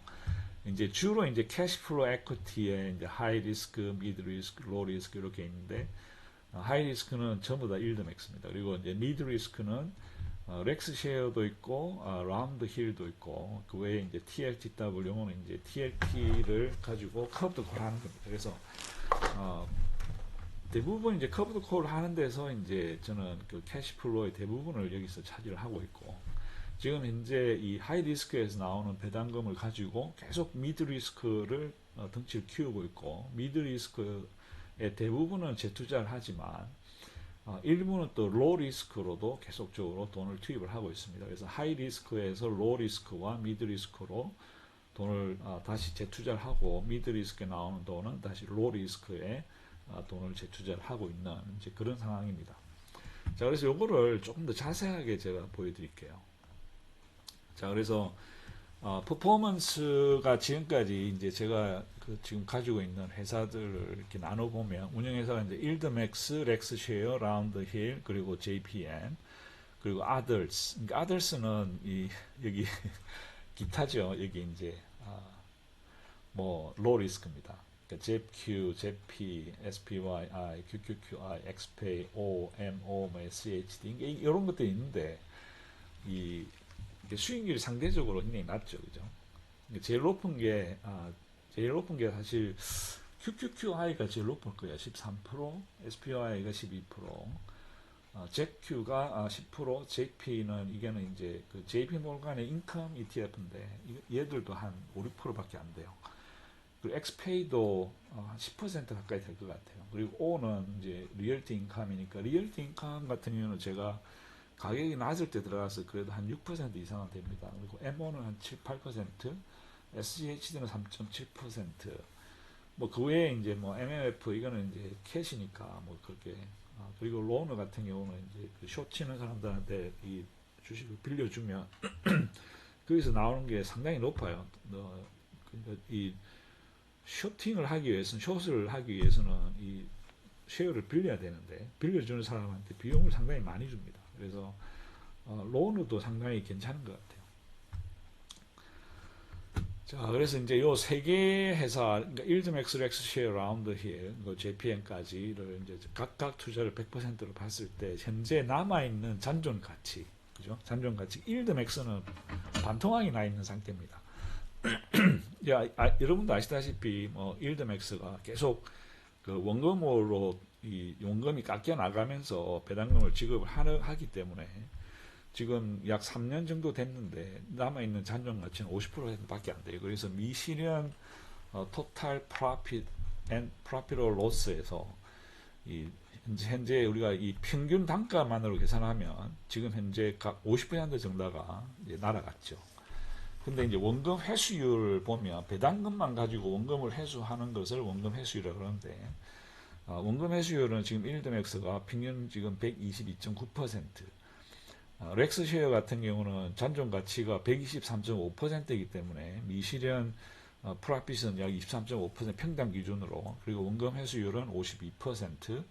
이제 주로 이제 캐시플로우 에퀴티에 이제 하이 리스크, 미드 리스크, 로우 리스크 이렇게 있는데, 하이 리스크는 전부 다 일드맥스입니다. 그리고 이제 미드 리스크는 렉스 쉐어도 있고 라운드 힐도 있고 그 외에 이제 TLTW 용어는 이제 TLP를 가지고 커브드 콜 하는 겁니다. 그래서 대부분 이제 커브드 콜 하는 데서 이제 저는 그 캐시플로우의 대부분을 여기서 차지를 하고 있고, 지금 현재 이 하이 리스크에서 나오는 배당금을 가지고 계속 미드 리스크를 덩치를 키우고 있고, 미드 리스크의 대부분은 재투자를 하지만 일부는 또 로우 리스크로도 계속적으로 돈을 투입을 하고 있습니다. 그래서 하이 리스크에서 로우 리스크와 미드 리스크로 돈을 다시 재투자를 하고, 미드 리스크에 나오는 돈은 다시 로우 리스크에 돈을 재투자를 하고 있는 이제 그런 상황입니다. 자, 그래서 요거를 조금 더 자세하게 제가 보여드릴게요. 자, 그래서 퍼포먼스가 지금까지 이제 제가 지금 가지고 있는 회사들을 이렇게 나눠보면, 운영회사가 이제 일드맥스, 렉스쉐어, 라운드힐, 그리고 JPM, 그리고 others. 그러니까 others는 여기 기타죠. 여기 이제 뭐 low risk입니다. 그러니까 ZQ, ZP, SPY, QQQI, XPay, O, MO, 뭐 SCHD 이런 것들이 있는데 이 수익률이 상대적으로 굉장히 낮죠, 그죠? 제일 높은 게 사실 QQQI가 제일 높을 거예요. 13%, SPY가 12%, ZQ가 10%, JP는 이게는 이제 그 JP 몰간의 인컴 ETF인데 얘들도 한 5, 6%밖에 안 돼요. 그리고 엑스페이도 한 10% 가까이 될 것 같아요. 그리고 O는 이제 리얼티 인컴이니까 리얼티 인컴 같은 경우는 제가 가격이 낮을 때 들어가서 그래도 한 6% 이상은 됩니다. 그리고 MO는 한 7, 8%, SGHD는 3.7%, 뭐 그 외에 이제 뭐 MMF 이거는 이제 캐시니까 뭐 그렇게 그리고 로너 같은 경우는 이제 그숏 치는 사람들한테 이 주식을 빌려주면 거기서 나오는 게 상당히 높아요. 그러니까 이 쇼팅을 하기 위해서는 숏을 하기 위해서는 이 쉐어를 빌려야 되는데 빌려주는 사람한테 비용을 상당히 많이 줍니다. 그래서 로너도 상당히 괜찮은 것 같아요. 자, 그래서 이제 요 세 개 회사, 그러니까 일드맥스, 렉스쉐어, 라운드힐, JPM까지를 이제 각각 투자를 100%로 봤을 때 현재 남아있는 잔존 가치, 그죠? 잔존 가치, 일드맥스는 반토막이 나 있는 상태입니다. 야, 여러분도 아시다시피 뭐 일드맥스가 계속 그 원금으로 이 원금이 깎여 나가면서 배당금을 지급을 하기 때문에 지금 약 3년 정도 됐는데 남아있는 잔존 가치는 50%밖에 안 돼요. 그래서 미실현 토탈 프로핏 앤 프로핏 오 로스에서 이 현재 우리가 이 평균 단가만으로 계산하면 지금 현재 각 50% 정도가 이제 날아갔죠. 근데 이제 원금 회수율을 보면 배당금만 가지고 원금을 회수하는 것을 원금 회수율이라고 그러는데 원금 회수율은 지금 일드맥스가 평균 지금 122.9%, 렉스쉐어 같은 경우는 잔존 가치가 123.5%이기 때문에 미실현 프라핏은 약 23.5% 평당 기준으로, 그리고 원금 회수율은 52%,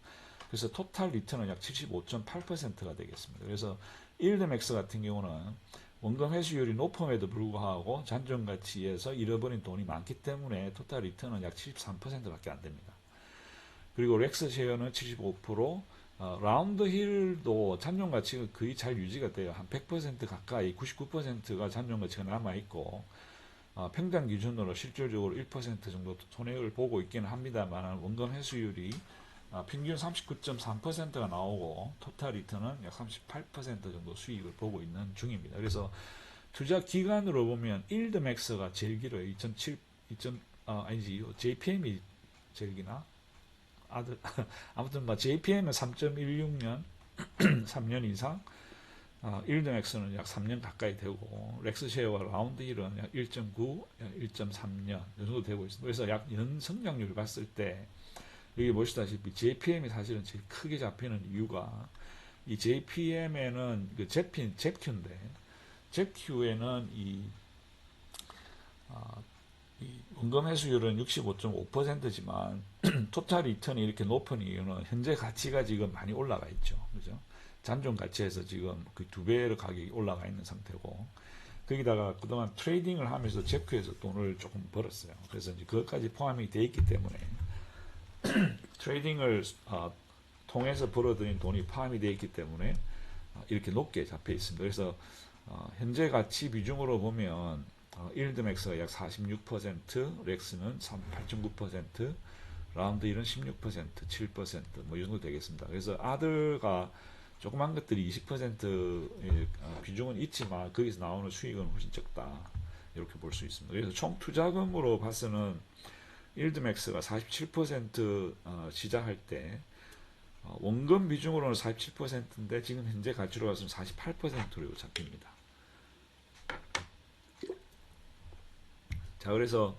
그래서 토탈 리턴은 약 75.8%가 되겠습니다. 그래서 일드맥스 같은 경우는 원금 회수율이 높음에도 불구하고 잔존 가치에서 잃어버린 돈이 많기 때문에 토탈 리턴은 약 73%밖에 안 됩니다. 그리고 렉스쉐어는 75%, 라운드 힐도 잔존 가치가 거의 잘 유지가 돼요. 한 100% 가까이 99%가 잔존 가치가 남아 있고 평당 기준으로 실질적으로 1% 정도 손해를 보고 있기는 합니다만 원금 회수율이 평균 39.3%가 나오고 토탈 리턴은 약 38% 정도 수익을 보고 있는 중입니다. 그래서 투자 기간으로 보면 일드맥스가 제일 길어요. 2007, 아니지, JPM이 제일 기나? 아무튼 뭐 JPM은 3.16년, 3년 이상, 일드맥스는 약 3년 가까이 되고, 렉스쉐어와 라운드힐은 약 1.9, 1.3년 이 정도 되고 있습니다. 그래서 약 연 성장률을 봤을 때 여기 보시다시피 JPM이 사실은 제일 크게 잡히는 이유가 이 JPM에는 그 ZQ인데 ZQ에는 이 원금 회수율은 65.5%지만 토탈 리턴이 이렇게 높은 이유는 현재 가치가 지금 많이 올라가 있죠. 그죠? 잔존 가치에서 지금 그 두 배의 가격이 올라가 있는 상태고, 거기다가 그동안 트레이딩을 하면서 ZQ에서 돈을 조금 벌었어요. 그래서 이제 그것까지 포함이 되어 있기 때문에 트레이딩을 통해서 벌어들인 돈이 포함이 되어 있기 때문에 이렇게 높게 잡혀 있습니다. 그래서 현재 가치 비중으로 보면 일드맥스가 약 46%, 렉스는 8.9%, 라운드 1은 16%, 7%뭐 이 정도 되겠습니다. 그래서 아들가 조그만 것들이 20%의 비중은 있지만 거기서 나오는 수익은 훨씬 적다, 이렇게 볼 수 있습니다. 그래서 총 투자금으로 봐서는 일드맥스가 47% 시작할 때 원금 비중으로는 47%인데 지금 현재 가치로 봐서는 48%로 잡힙니다. 자, 그래서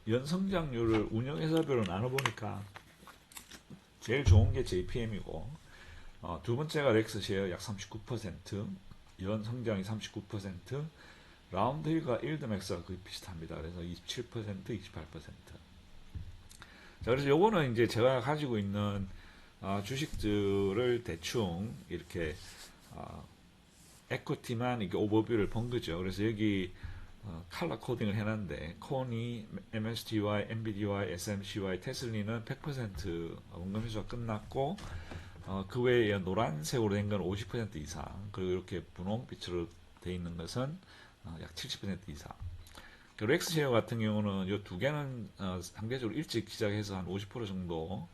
연성장률을 운영회사별로 나눠보니까 제일 좋은 게 JPM이고 두 번째가 렉스쉐어 약 39%, 연성장이 39%, 라운드힐과 일드맥스가 거의 비슷합니다. 그래서 27%, 28%. 자, 그래서 요거는 이제 제가 가지고 있는 주식들을 대충 이렇게 에코티만 이렇게 오버뷰를 본 거죠. 그래서 여기 칼라 코딩을 해놨는데 코니, MSTY, NVDY, SMCY, 테슬리는 100% 원금 회수가 끝났고 그 외에 노란색으로 된 건 50% 이상, 그리고 이렇게 분홍빛으로 되어 있는 것은 약 70% 이상. 그 렉스쉐어 같은 경우는 이 두 개는 상대적으로 일찍 시작해서 한 50% 정도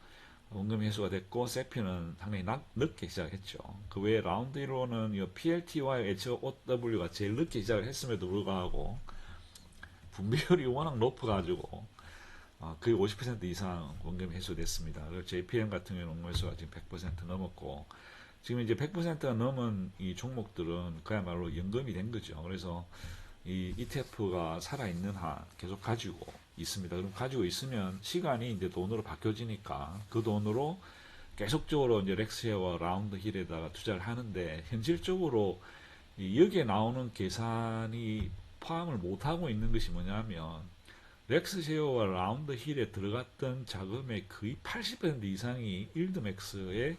원금 회수가 됐고, 세피는 상당히 늦게 시작했죠. 그 외에 라운드 1호는 이 PLT와 HOW가 제일 늦게 시작을 했음에도 불구하고 분배율이 워낙 높아가지고 거의 50% 이상 원금이 회수됐습니다. 그리고 JPM 같은 경우는 원금 회수가 지금 100% 넘었고, 지금 이제 100%가 넘은 이 종목들은 그야말로 연금이 된 거죠. 그래서 이 ETF가 살아있는 한 계속 가지고 있습니다. 그럼 가지고 있으면 시간이 이제 돈으로 바뀌어지니까 그 돈으로 계속적으로 이제 렉스쉐어와 라운드 힐에다가 투자를 하는데, 현실적으로 여기에 나오는 계산이 포함을 못하고 있는 것이 뭐냐면, 렉스쉐어와 라운드 힐에 들어갔던 자금의 거의 80% 이상이 일드맥스의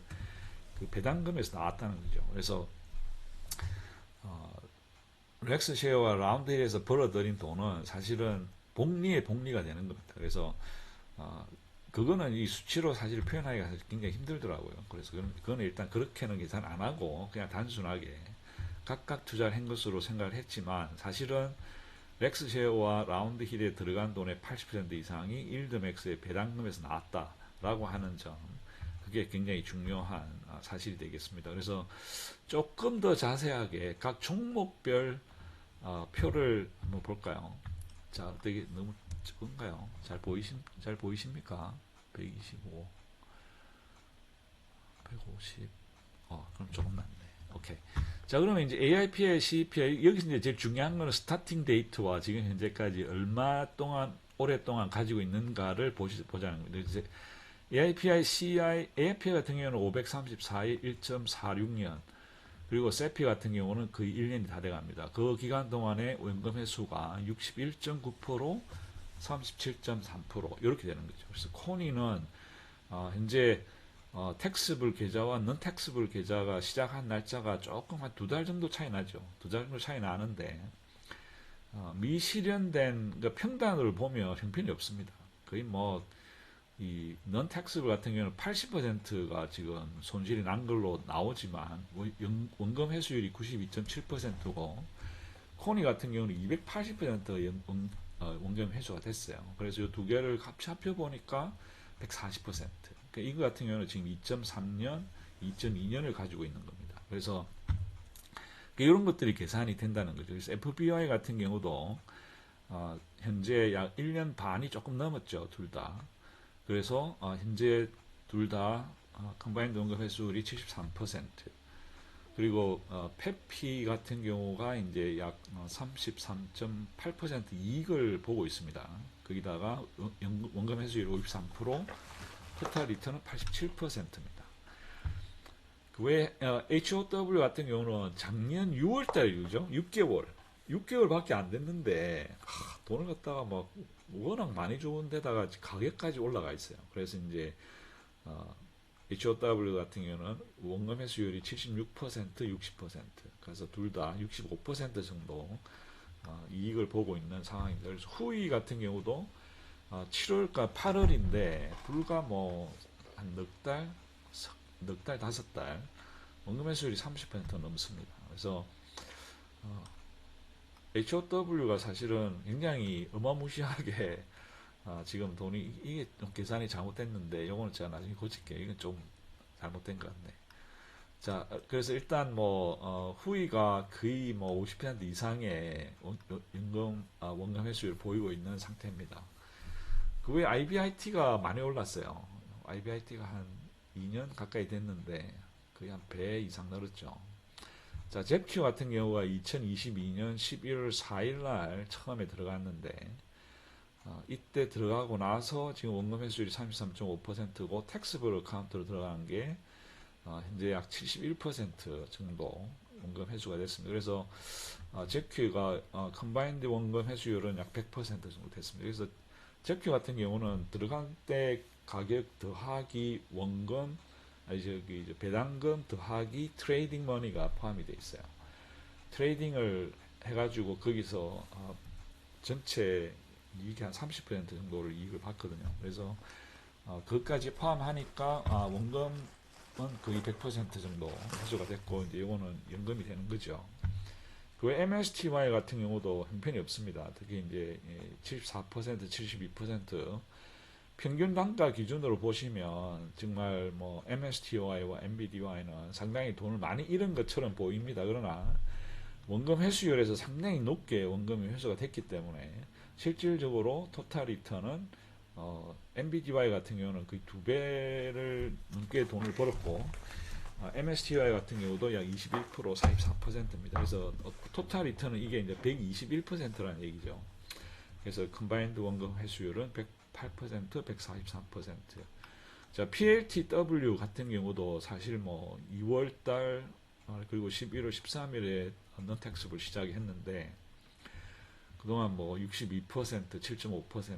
그 배당금에서 나왔다는 거죠. 그래서 렉스쉐어와 라운드 힐에서 벌어들인 돈은 사실은 복리의 복리가 되는 겁니다. 그래서 어, 그거는 이 수치로 사실 표현하기가 사실 굉장히 힘들더라고요. 그래서 그거는 일단 그렇게는 계산 안 하고 그냥 단순하게 각각 투자를 한 것으로 생각을 했지만, 사실은 렉스쉐어와 라운드 힐에 들어간 돈의 80% 이상이 일드맥스의 배당금에서 나왔다라고 하는 점, 그게 굉장히 중요한 사실이 되겠습니다. 그래서 조금 더 자세하게 각 종목별 표를 한번 볼까요? 자, 어떻게 너무 적은가요? 잘 보이십니까? 125, 150. 그럼 조금 낫네. 오케이. 자, 그러면 이제 AIPI, CPI, 여기서 이제 제일 중요한 거는 스타팅 데이트와 지금 현재까지 얼마 동안, 오랫동안 가지고 있는가를 보자는 거예요. 이제 AIPI, CI, AIPI 같은 경우는 534일, 1.46년. 그리고 세피 같은 경우는 거의 1년이 다 돼갑니다. 그 기간 동안에 원금 회수가 61.9%, 37.3% 이렇게 되는 거죠. 그래서 코니는 현재 텍스블 계좌와 넌 텍스블 계좌가 시작한 날짜가 조금 한 두 달 정도 차이 나죠. 두 달 정도 차이 나는데 미실현된 그러니까 평단을 보면 형편이 없습니다. 거의 뭐 이 non-taxable 같은 경우는 80%가 지금 손실이 난 걸로 나오지만 원금 회수율이 92.7%고, 코니 같은 경우는 280% 원금 회수가 됐어요. 그래서 이 두 개를 합쳐 보니까 140%. 그러니까 이거 같은 경우는 지금 2.3년, 2.2년을 가지고 있는 겁니다. 그래서 이런 것들이 계산이 된다는 거죠. 그래서 FBY 같은 경우도 현재 약 1년 반이 조금 넘었죠, 둘 다. 그래서 현재 둘 다 컴바인드 원금 회수율이 73%. 그리고 페피 같은 경우가 이제 약 33.8% 이익을 보고 있습니다. 거기다가 원금 회수율 53%, 토탈 리턴은 87%입니다. 그 외에 HOW 같은 경우는 작년 6월달이죠. 6개월밖에 안 됐는데 돈을 갖다가 막 워낙 많이 좋은 데다가 가격까지 올라가 있어요. 그래서 이제 HOW 같은 경우는 원금 회수율이 76%, 60%. 그래서 둘 다 65% 정도 이익을 보고 있는 상황입니다. 그래서 후이 같은 경우도 7월과 8월인데 불과 뭐 한 넉 달, 5달 원금 회수율이 30% 넘습니다. 그래서 HOW가 사실은 굉장히 어마무시하게 지금 돈이 이게 좀 계산이 잘못됐는데 요거는 제가 나중에 고칠게요. 이건 좀 잘못된 것 같네. 자, 그래서 일단 뭐 후위가 거의 뭐 50% 이상의 원금 회수율을 보이고 있는 상태입니다. 그 외에 IBIT가 많이 올랐어요. IBIT가 한 2년 가까이 됐는데 거의 한 배 이상 늘었죠. 자, 잽큐 같은 경우가 2022년 11월 4일 날 처음에 들어갔는데 이때 들어가고 나서 지금 원금 회수율이 33.5%고 텍스블 어카운트로 들어간 게 현재 약 71% 정도 원금 회수가 됐습니다. 그래서 잽큐가 컴바인드 원금 회수율은 약 100% 정도 됐습니다. 그래서 잽큐 같은 경우는 들어간 때 가격 더하기 원금 저기 배당금 더하기 트레이딩 머니가 포함이 되어 있어요. 트레이딩을 해가지고 거기서 전체 이익의 한 30% 정도를 이익을 받거든요. 그래서 그것까지 포함하니까 원금은 거의 100% 정도 회수가 됐고 이제 이거는 연금이 되는 거죠. 그 MSTY 같은 경우도 형편이 없습니다. 특히 이제 74%, 72% 평균 단가 기준으로 보시면 정말 뭐 MSTY와 MBDY는 상당히 돈을 많이 잃은 것처럼 보입니다. 그러나 원금 회수율에서 상당히 높게 원금이 회수가 됐기 때문에 실질적으로 토탈 리턴은 MBDY 같은 경우는 거의 2배를 넘게 돈을 벌었고 MSTY 같은 경우도 약 21%, 44%입니다. 그래서 토탈 리턴은 이게 이제 121%라는 얘기죠. 그래서 컨바인드 원금 회수율은 108%, 143%. 자, PLTW 같은 경우도 사실 뭐 2월달 그리고 11월 13일에 넌택스를 시작이 했는데 그동안 뭐 62%, 7.5%,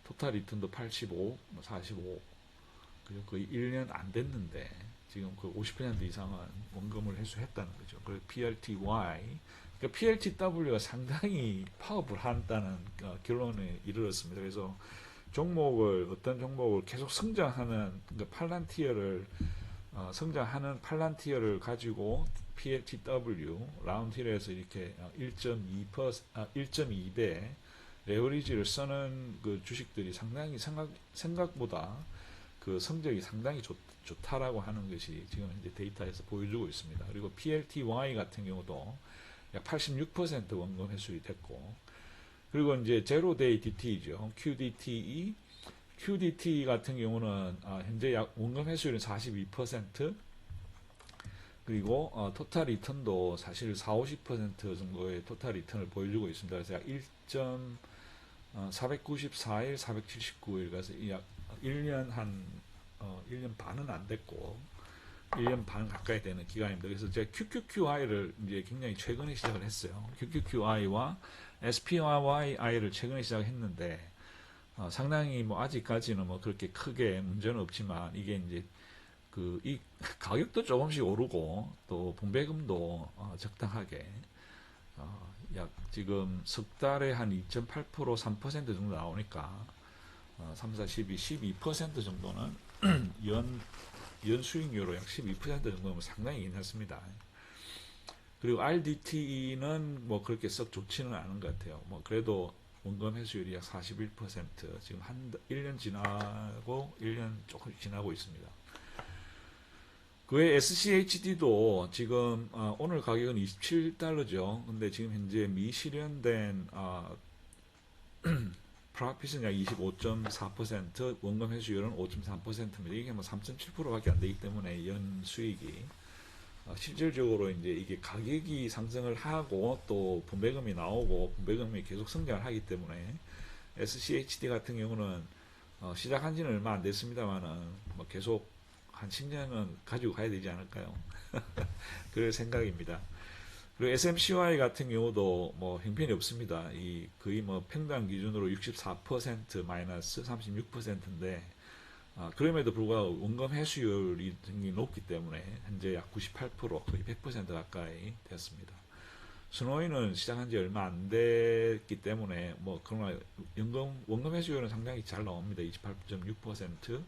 토탈 리턴도 85, 45, 그리고 거의 1년 안 됐는데 지금 그 50% 이상은 원금을 회수했다는 거죠. 그리고 PLTY, 그러니까 PLTW가 상당히 파워풀하다는 결론에 이르렀습니다. 그래서 어떤 종목을 계속 성장하는 그러니까 성장하는 팔란티어를 가지고 PLTW 라운드힐에서 이렇게 1.2배 레버리지를 쓰는 그 주식들이 상당히 생각보다 그 성적이 상당히 좋다라고 하는 것이 지금 현재 데이터에서 보여주고 있습니다. 그리고 PLTY 같은 경우도 약 86% 원금 회수이 됐고, 그리고 이제 제로데이 DT죠. QDT 같은 경우는 현재 약 원금 회수율은 42%, 그리고 토탈 리턴도 사실 4, 50% 정도의 토탈 리턴을 보여주고 있습니다. 그래서 약 494일, 479일, 그래서 약 1년 1년 반은 안 됐고 1년 반 가까이 되는 기간입니다. 그래서 제가 QQQI를 이제 굉장히 최근에 시작을 했어요. QQQI와 SPYI를 최근에 시작했는데 상당히 뭐 아직까지는 뭐 그렇게 크게 문제는 없지만 이게 이제 이 가격도 조금씩 오르고 또 분배금도 적당하게 약 지금 석 달에 한 2.8%, 3% 정도 나오니까 3, 4, 12% 정도는 연 수익률로 약 12% 정도면 상당히 괜찮습니다. 그리고 RDT는 뭐 그렇게 썩 좋지는 않은 것 같아요. 뭐 그래도 원금 회수율이 약 41%, 지금 1년 지나고 1년 조금 지나고 있습니다. 그 외에 SCHD도 지금 오늘 가격은 27달러죠. 근데 지금 현재 미실현된 프라핏은 약 25.4%, 원금 회수율은 5.3%입니다. 이게 뭐 3.7%밖에 안 되기 때문에 연 수익이 실질적으로 이제 이게 가격이 상승을 하고 또 분배금이 나오고 분배금이 계속 성장을 하기 때문에 SCHD 같은 경우는 시작한 지는 얼마 안 됐습니다만은 뭐 계속 한 10년은 가지고 가야 되지 않을까요? 그럴 생각입니다. 그리고 SMCY 같은 경우도 뭐 형편이 없습니다. 거의 뭐 평당 기준으로 64% 마이너스 36%인데 그럼에도 불구하고 원금 회수율이 굉장히 높기 때문에 현재 약 98%, 거의 100% 가까이 됐습니다. 스노이는 시작한 지 얼마 안 됐기 때문에 뭐 그러나 원금 회수율은 상당히 잘 나옵니다. 28.6%,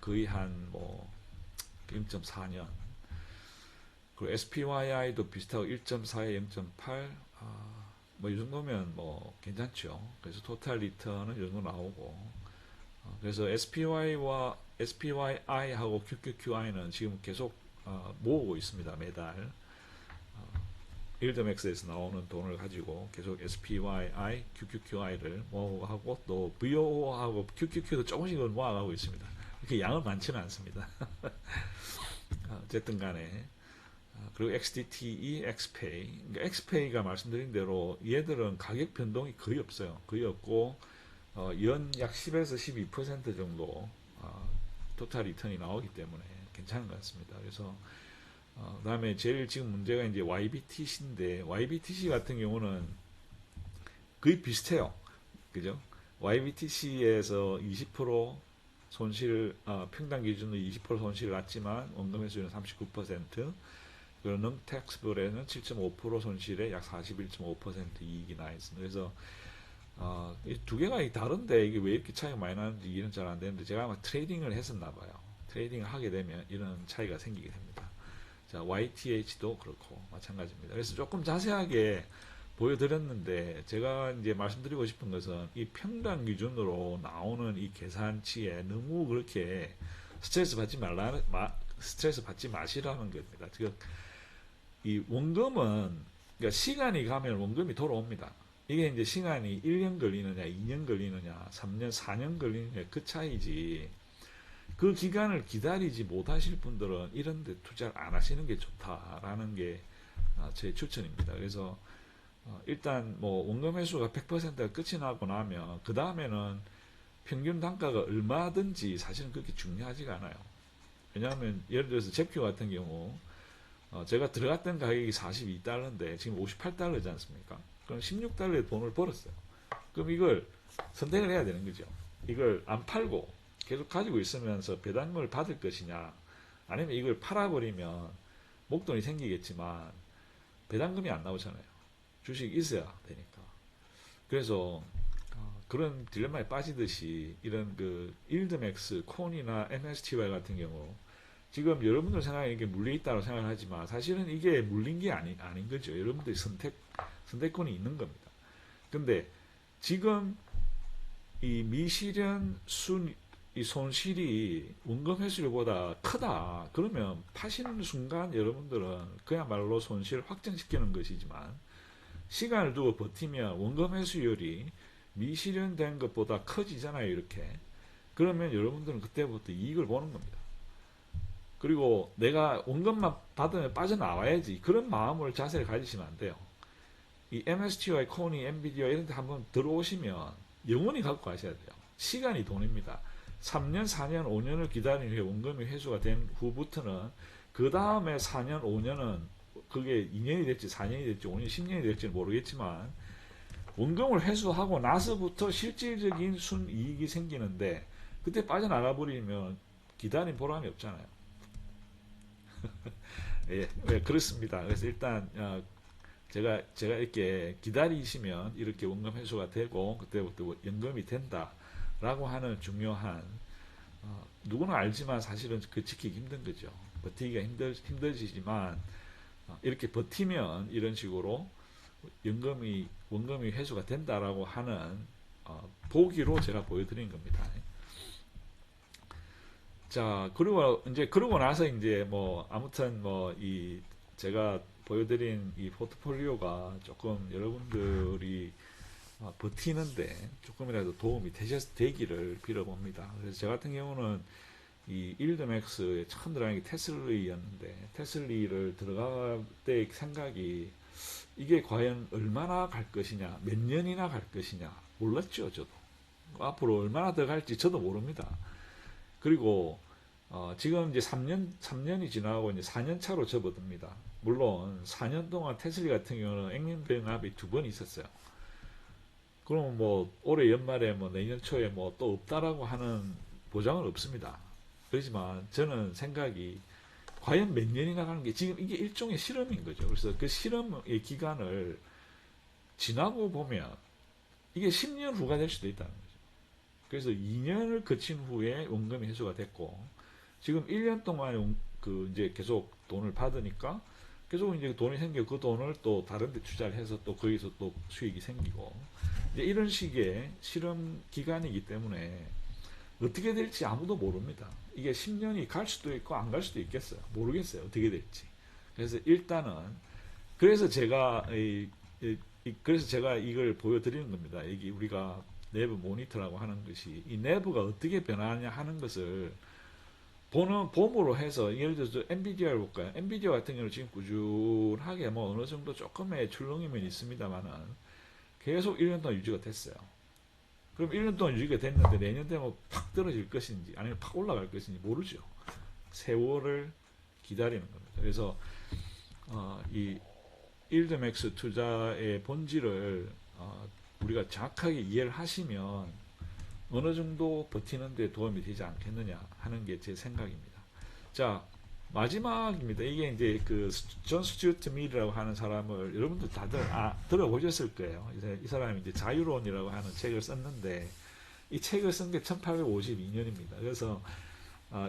거의 한 뭐 0.4년. 그리고 SPYI도 비슷하고 1.4에 0.8, 뭐 이 정도면 뭐 괜찮죠. 그래서 토탈 리턴은 이 정도 나오고, 그래서 SPYI하고 QQQI는 지금 계속 모으고 있습니다. 매달 일더맥스에서 나오는 돈을 가지고 계속 SPYI, QQQI를 모으고 또 VOO하고 QQQ도 조금씩은 모아가고 있습니다. 이렇게 양은 많지는 않습니다. 어쨌든 간에 그리고 XDTE, XPay. 그러니까 XPay가 말씀드린 대로 얘들은 가격 변동이 거의 없어요. 거의 없고 연 약 10에서 12% 정도 토탈 리턴이 나오기 때문에 괜찮은 것 같습니다. 그래서 그다음에 제일 지금 문제가 이제 YBTC인데 YBTC 같은 경우는 거의 비슷해요. 그죠? YBTC에서 20% 손실, 평당 기준으로 20% 손실을 났지만 원금 회수율은 39%, 그리고 non-taxable에는 7.5% 손실에 약 41.5% 이익이 나 있습니다. 그래서 이 두 개가 다른데 이게 왜 이렇게 차이가 많이 나는지 이해는 잘 안 되는데 제가 아마 트레이딩을 했었나 봐요. 트레이딩을 하게 되면 이런 차이가 생기게 됩니다. 자, YTH도 그렇고 마찬가지입니다. 그래서 조금 자세하게 보여드렸는데 제가 이제 말씀드리고 싶은 것은 이 평당 기준으로 나오는 이 계산치에 너무 그렇게 스트레스 받지 마시라는 겁니다. 즉, 이 원금은 그러니까 시간이 가면 원금이 돌아옵니다. 이게 이제 시간이 1년 걸리느냐, 2년 걸리느냐, 3년, 4년 걸리느냐 그 차이지. 그 기간을 기다리지 못하실 분들은 이런 데 투자를 안 하시는 게 좋다라는 게 제 추천입니다. 그래서 일단 뭐 원금 회수가 100%가 끝이 나고 나면 그 다음에는 평균 단가가 얼마든지 사실은 그렇게 중요하지가 않아요. 왜냐하면 예를 들어서 제표 같은 경우 제가 들어갔던 가격이 42달러인데 지금 58달러지 않습니까? 그럼 16달러의 돈을 벌었어요. 그럼 이걸 선택을 해야 되는 거죠. 이걸 안 팔고 계속 가지고 있으면서 배당금을 받을 것이냐, 아니면 이걸 팔아버리면 목돈이 생기겠지만 배당금이 안 나오잖아요. 주식이 있어야 되니까. 그래서 그런 딜레마에 빠지듯이 이런 그 일드맥스, 콘이나 MSTY 같은 경우 지금 여러분들 생각에 이게 물려있다고 생각하지만 사실은 이게 물린 게 아닌 거죠. 여러분들이 선택권이 있는 겁니다. 근데 지금 이 미실현 이 손실이 원금 회수율보다 크다. 그러면 파시는 순간 여러분들은 그야말로 손실을 확정시키는 것이지만 시간을 두고 버티면 원금 회수율이 미실현된 것보다 커지잖아요. 이렇게. 그러면 여러분들은 그때부터 이익을 보는 겁니다. 그리고 내가 원금만 받으면 빠져나와야지. 그런 마음을 자세를 가지시면 안 돼요. 이 MSTY, 코니, 엔비디아 이런 데 한번 들어오시면 영원히 갖고 가셔야 돼요. 시간이 돈입니다. 3년, 4년, 5년을 기다린 후에 원금이 회수가 된 후부터는 그 다음에 4년, 5년은 그게 2년이 될지 4년이 될지 5년, 10년이 될지는 모르겠지만 원금을 회수하고 나서부터 실질적인 순이익이 생기는데 그때 빠져나가 버리면 기다린 보람이 없잖아요. 예, 예, 그렇습니다. 그래서 일단 제가 이렇게 기다리시면 이렇게 원금 회수가 되고 그때부터 연금이 된다라고 하는 중요한 누구나 알지만 사실은 그 지키기 힘든 거죠. 버티기가 힘들지만 이렇게 버티면 이런 식으로 원금이 회수가 된다라고 하는 보기로 제가 보여드린 겁니다. 자, 그러고 나서 이제 뭐 아무튼 뭐 이 제가 보여드린 이 포트폴리오가 조금 여러분들이 버티는데 조금이라도 도움이 되기를 빌어봅니다. 그래서 저 같은 경우는 이 일드맥스에 처음 들어간 게 테슬리였는데 테슬리를 들어갈 때 생각이 이게 과연 얼마나 갈 것이냐, 몇 년이나 갈 것이냐 몰랐죠. 저도 앞으로 얼마나 더 갈지 저도 모릅니다. 그리고 지금 이제 3년이 지나고 이제 4년 차로 접어듭니다. 물론 4년 동안 테슬리 같은 경우는 액면병합이 2번 있었어요. 그럼 뭐 올해 연말에 뭐 내년 초에 뭐 또 없다라고 하는 보장은 없습니다. 그렇지만 저는 생각이 과연 몇 년이나 가는 게 지금 이게 일종의 실험인 거죠. 그래서 그 실험의 기간을 지나고 보면 이게 10년 후가 될 수도 있다는 거죠. 그래서 2년을 거친 후에 원금이 회수가 됐고 지금 1년 동안 이제 계속 돈을 받으니까 계속 이제 돈이 생겨 그 돈을 또 다른 데 투자를 해서 또 거기서 또 수익이 생기고 이제 이런 식의 실험 기간이기 때문에 어떻게 될지 아무도 모릅니다. 이게 10년이 갈 수도 있고 안 갈 수도 있겠어요. 모르겠어요. 어떻게 될지. 그래서 일단은 그래서 제가 이걸 보여드리는 겁니다. 여기 우리가 내부 모니터라고 하는 것이 이 내부가 어떻게 변하냐 하는 것을 봄으로 해서 예를 들어서 엔비디아를 볼까요? 엔비디아 같은 경우는 지금 꾸준하게 뭐 어느 정도 조금의 출렁임은 있습니다만은 계속 1년 동안 유지가 됐어요. 그럼 1년 동안 유지가 됐는데 내년 되면 팍 떨어질 것인지 아니면 팍 올라갈 것인지 모르죠. 세월을 기다리는 겁니다. 그래서 이 일드맥스 투자의 본질을 우리가 정확하게 이해를 하시면 어느 정도 버티는 데 도움이 되지 않겠느냐 하는 게 제 생각입니다. 자, 마지막입니다. 이게 이제 그 존 스튜어트 밀이라고 하는 사람을 여러분들 다들 들어보셨을 거예요. 이 사람이 이제 자유론이라고 하는 책을 썼는데 이 책을 쓴 게 1852년입니다. 그래서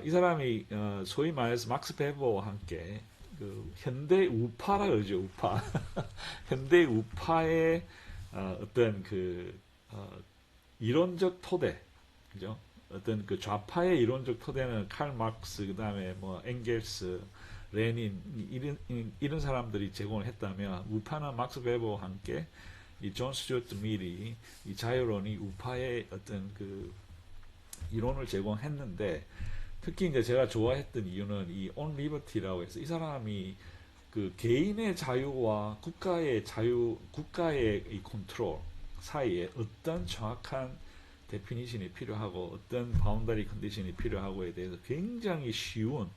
이 사람이 소위 말해서 막스 베버와 함께 그 현대 우파라 그러죠. 우파. 현대 우파의 어떤 그 이론적 토대, 그죠? 어떤 그 좌파의 이론적 토대는 칼 막스, 그 다음에 뭐 엥겔스, 레닌 이런 사람들이 제공을 했다면 우파는 막스 베버와 함께 이 존 스튜어트 밀이 이 자유론이 우파의 어떤 그 이론을 제공했는데 특히 이제 제가 좋아했던 이유는 이 on liberty라고 해서 이 사람이 그 개인의 자유와 국가의 자유, 국가의 이 컨트롤 사이에 어떤 정확한 데피니션이 필요하고 어떤 바운더리 컨디션이 필요하고에 대해서 굉장히 쉬운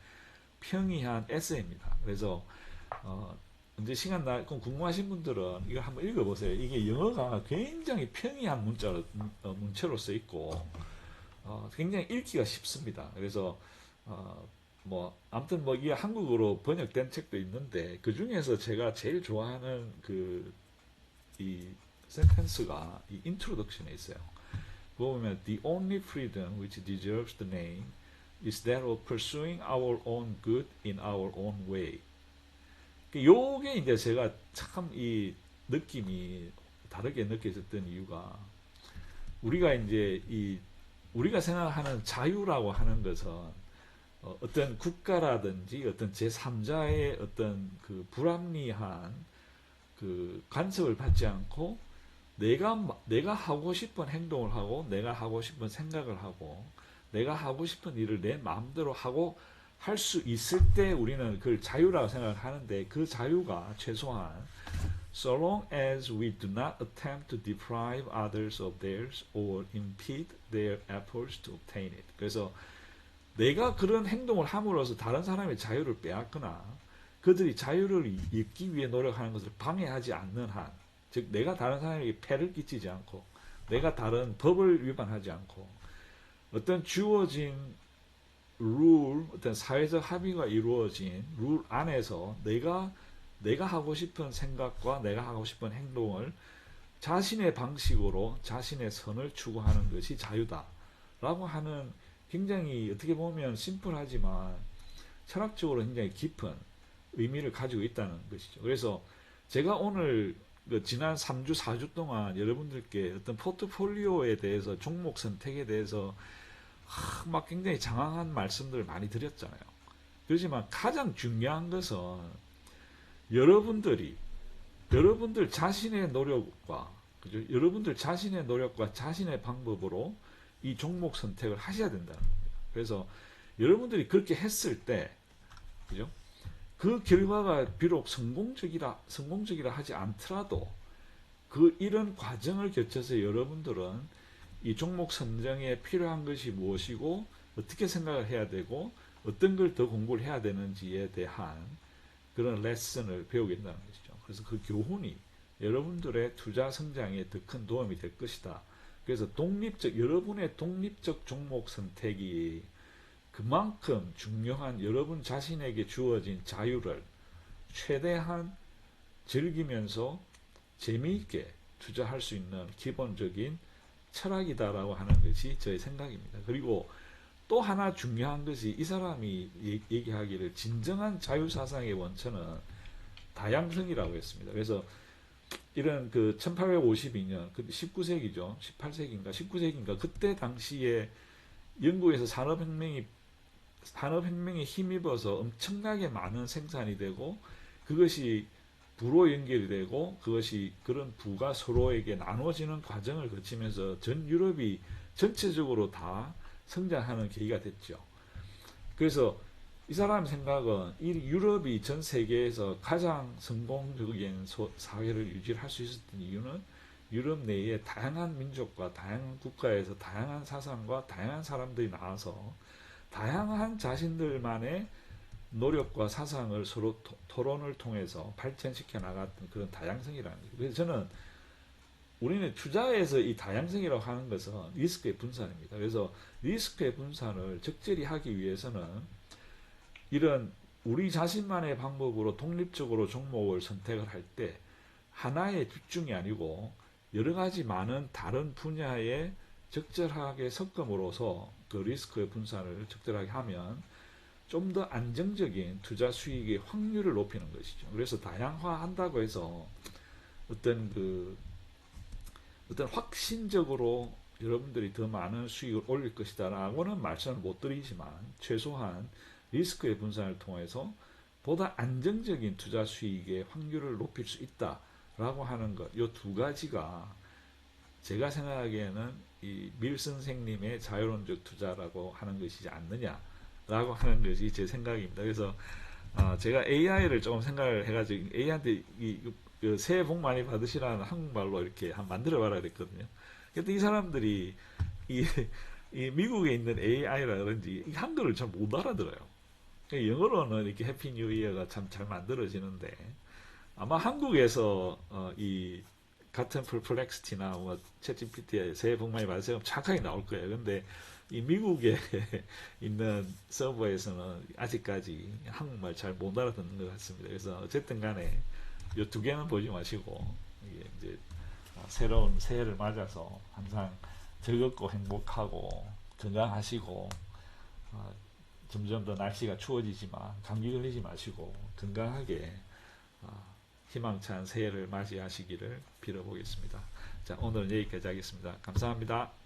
평이한 에세이입니다. 그래서 이제 시간 날 궁금하신 분들은 이거 한번 읽어보세요. 이게 영어가 굉장히 평이한 문체로 써 있고 굉장히 읽기가 쉽습니다. 그래서 뭐 아무튼 뭐 이게 한국어로 번역된 책도 있는데 그 중에서 제가 제일 좋아하는 그 이 센텐스가 이 인트로덕션에 있어요. 보면 the only freedom which deserves the name is that of pursuing our own good in our own way. 요게 이제 제가 참 이 느낌이 다르게 느껴졌던 이유가 우리가 이제 우리가 생각하는 자유라고 하는 것은 어떤 국가라든지 어떤 제3자의 어떤 그 불합리한 그 간섭을 받지 않고 내가 하고 싶은 행동을 하고 내가 하고 싶은 생각을 하고 내가 하고 싶은 일을 내 마음대로 하고 할 수 있을 때 우리는 그걸 자유라고 생각을 하는데 그 자유가 최소한 so long as we do not attempt to deprive others of theirs or impede their efforts to obtain it. 그래서 내가 그런 행동을 함으로써 다른 사람의 자유를 빼앗거나 그들이 자유를 얻기 위해 노력하는 것을 방해하지 않는 한, 즉 내가 다른 사람에게 폐를 끼치지 않고 내가 다른 법을 위반하지 않고 어떤 주어진 룰, 어떤 사회적 합의가 이루어진 룰 안에서 내가 하고 싶은 생각과 내가 하고 싶은 행동을 자신의 방식으로 자신의 선을 추구하는 것이 자유다라고 하는 굉장히 어떻게 보면 심플하지만 철학적으로 굉장히 깊은 의미를 가지고 있다는 것이죠. 그래서 제가 오늘 지난 3주, 4주 동안 여러분들께 어떤 포트폴리오에 대해서 종목 선택에 대해서 막 굉장히 장황한 말씀들을 많이 드렸잖아요. 그렇지만 가장 중요한 것은 여러분들 자신의 노력과 그죠? 여러분들 자신의 노력과 자신의 방법으로 이 종목 선택을 하셔야 된다는 겁니다. 그래서 여러분들이 그렇게 했을 때 그죠? 그 결과가 비록 성공적이라 하지 않더라도 이런 과정을 거쳐서 여러분들은 이 종목 선정에 필요한 것이 무엇이고 어떻게 생각을 해야 되고 어떤 걸 더 공부를 해야 되는지에 대한 그런 레슨을 배우게 된다는 것이죠. 그래서 그 교훈이 여러분들의 투자 성장에 더 큰 도움이 될 것이다. 그래서 여러분의 독립적 종목 선택이 그만큼 중요한 여러분 자신에게 주어진 자유를 최대한 즐기면서 재미있게 투자할 수 있는 기본적인 철학이다라고 하는 것이 저의 생각입니다. 그리고 또 하나 중요한 것이 이 사람이 얘기하기를 진정한 자유사상의 원천은 다양성이라고 했습니다. 그래서 이런 그 1852년, 19세기죠. 18세기인가 19세기인가 그때 당시에 영국에서 산업혁명에 힘입어서 엄청나게 많은 생산이 되고 그것이 부로 연결이 되고 그것이 그런 부가 서로에게 나눠지는 과정을 거치면서 전 유럽이 전체적으로 다 성장하는 계기가 됐죠. 그래서 이 사람 생각은 이 유럽이 전 세계에서 가장 성공적인 사회를 유지할 수 있었던 이유는 유럽 내에 다양한 민족과 다양한 국가에서 다양한 사상과 다양한 사람들이 나와서 다양한 자신들만의 노력과 사상을 서로 토론을 통해서 발전시켜 나갔던 그런 다양성이라는 거죠. 그래서 저는 우리는 투자에서 이 다양성이라고 하는 것은 리스크의 분산입니다. 그래서 리스크의 분산을 적절히 하기 위해서는 이런 우리 자신만의 방법으로 독립적으로 종목을 선택을 할 때 하나에 집중이 아니고 여러 가지 많은 다른 분야에 적절하게 섞음으로써 그 리스크의 분산을 적절하게 하면 좀 더 안정적인 투자 수익의 확률을 높이는 것이죠. 그래서 다양화한다고 해서 어떤 어떤 확신적으로 여러분들이 더 많은 수익을 올릴 것이다라고는 말씀을 못 드리지만 최소한 리스크의 분산을 통해서 보다 안정적인 투자 수익의 확률을 높일 수 있다라고 하는 것, 이 두 가지가 제가 생각하기에는 이 밀 선생님의 자유론적 투자라고 하는 것이지 않느냐라고 하는 것이 제 생각입니다. 그래서 제가 AI를 조금 생각을 해가지고 AI한테 새해 복 많이 받으시라는 한국말로 이렇게 만들어 봐라 그랬거든요. 근데 이 사람들이 이, 이 미국에 있는 AI라든지 한글을 잘 못 알아들어요. 영어로는 이렇게 해피 뉴 이어가 참 잘 만들어지는데 아마 한국에서 이 같은 플렉스티나 뭐 챗GPT에 새해 복 많이 받으세요 정확하게 나올 거예요. 근데 이 미국에 있는 서버에서는 아직까지 한국말 잘 못 알아듣는 것 같습니다. 그래서 어쨌든 간에 이 두 개는 보지 마시고 이게 이제 새로운 새해를 맞아서 항상 즐겁고 행복하고 건강하시고 점점 더 날씨가 추워지지만 감기 걸리지 마시고 건강하게 희망찬 새해를 맞이하시기를 빌어보겠습니다. 자, 오늘은 여기까지 하겠습니다. 감사합니다.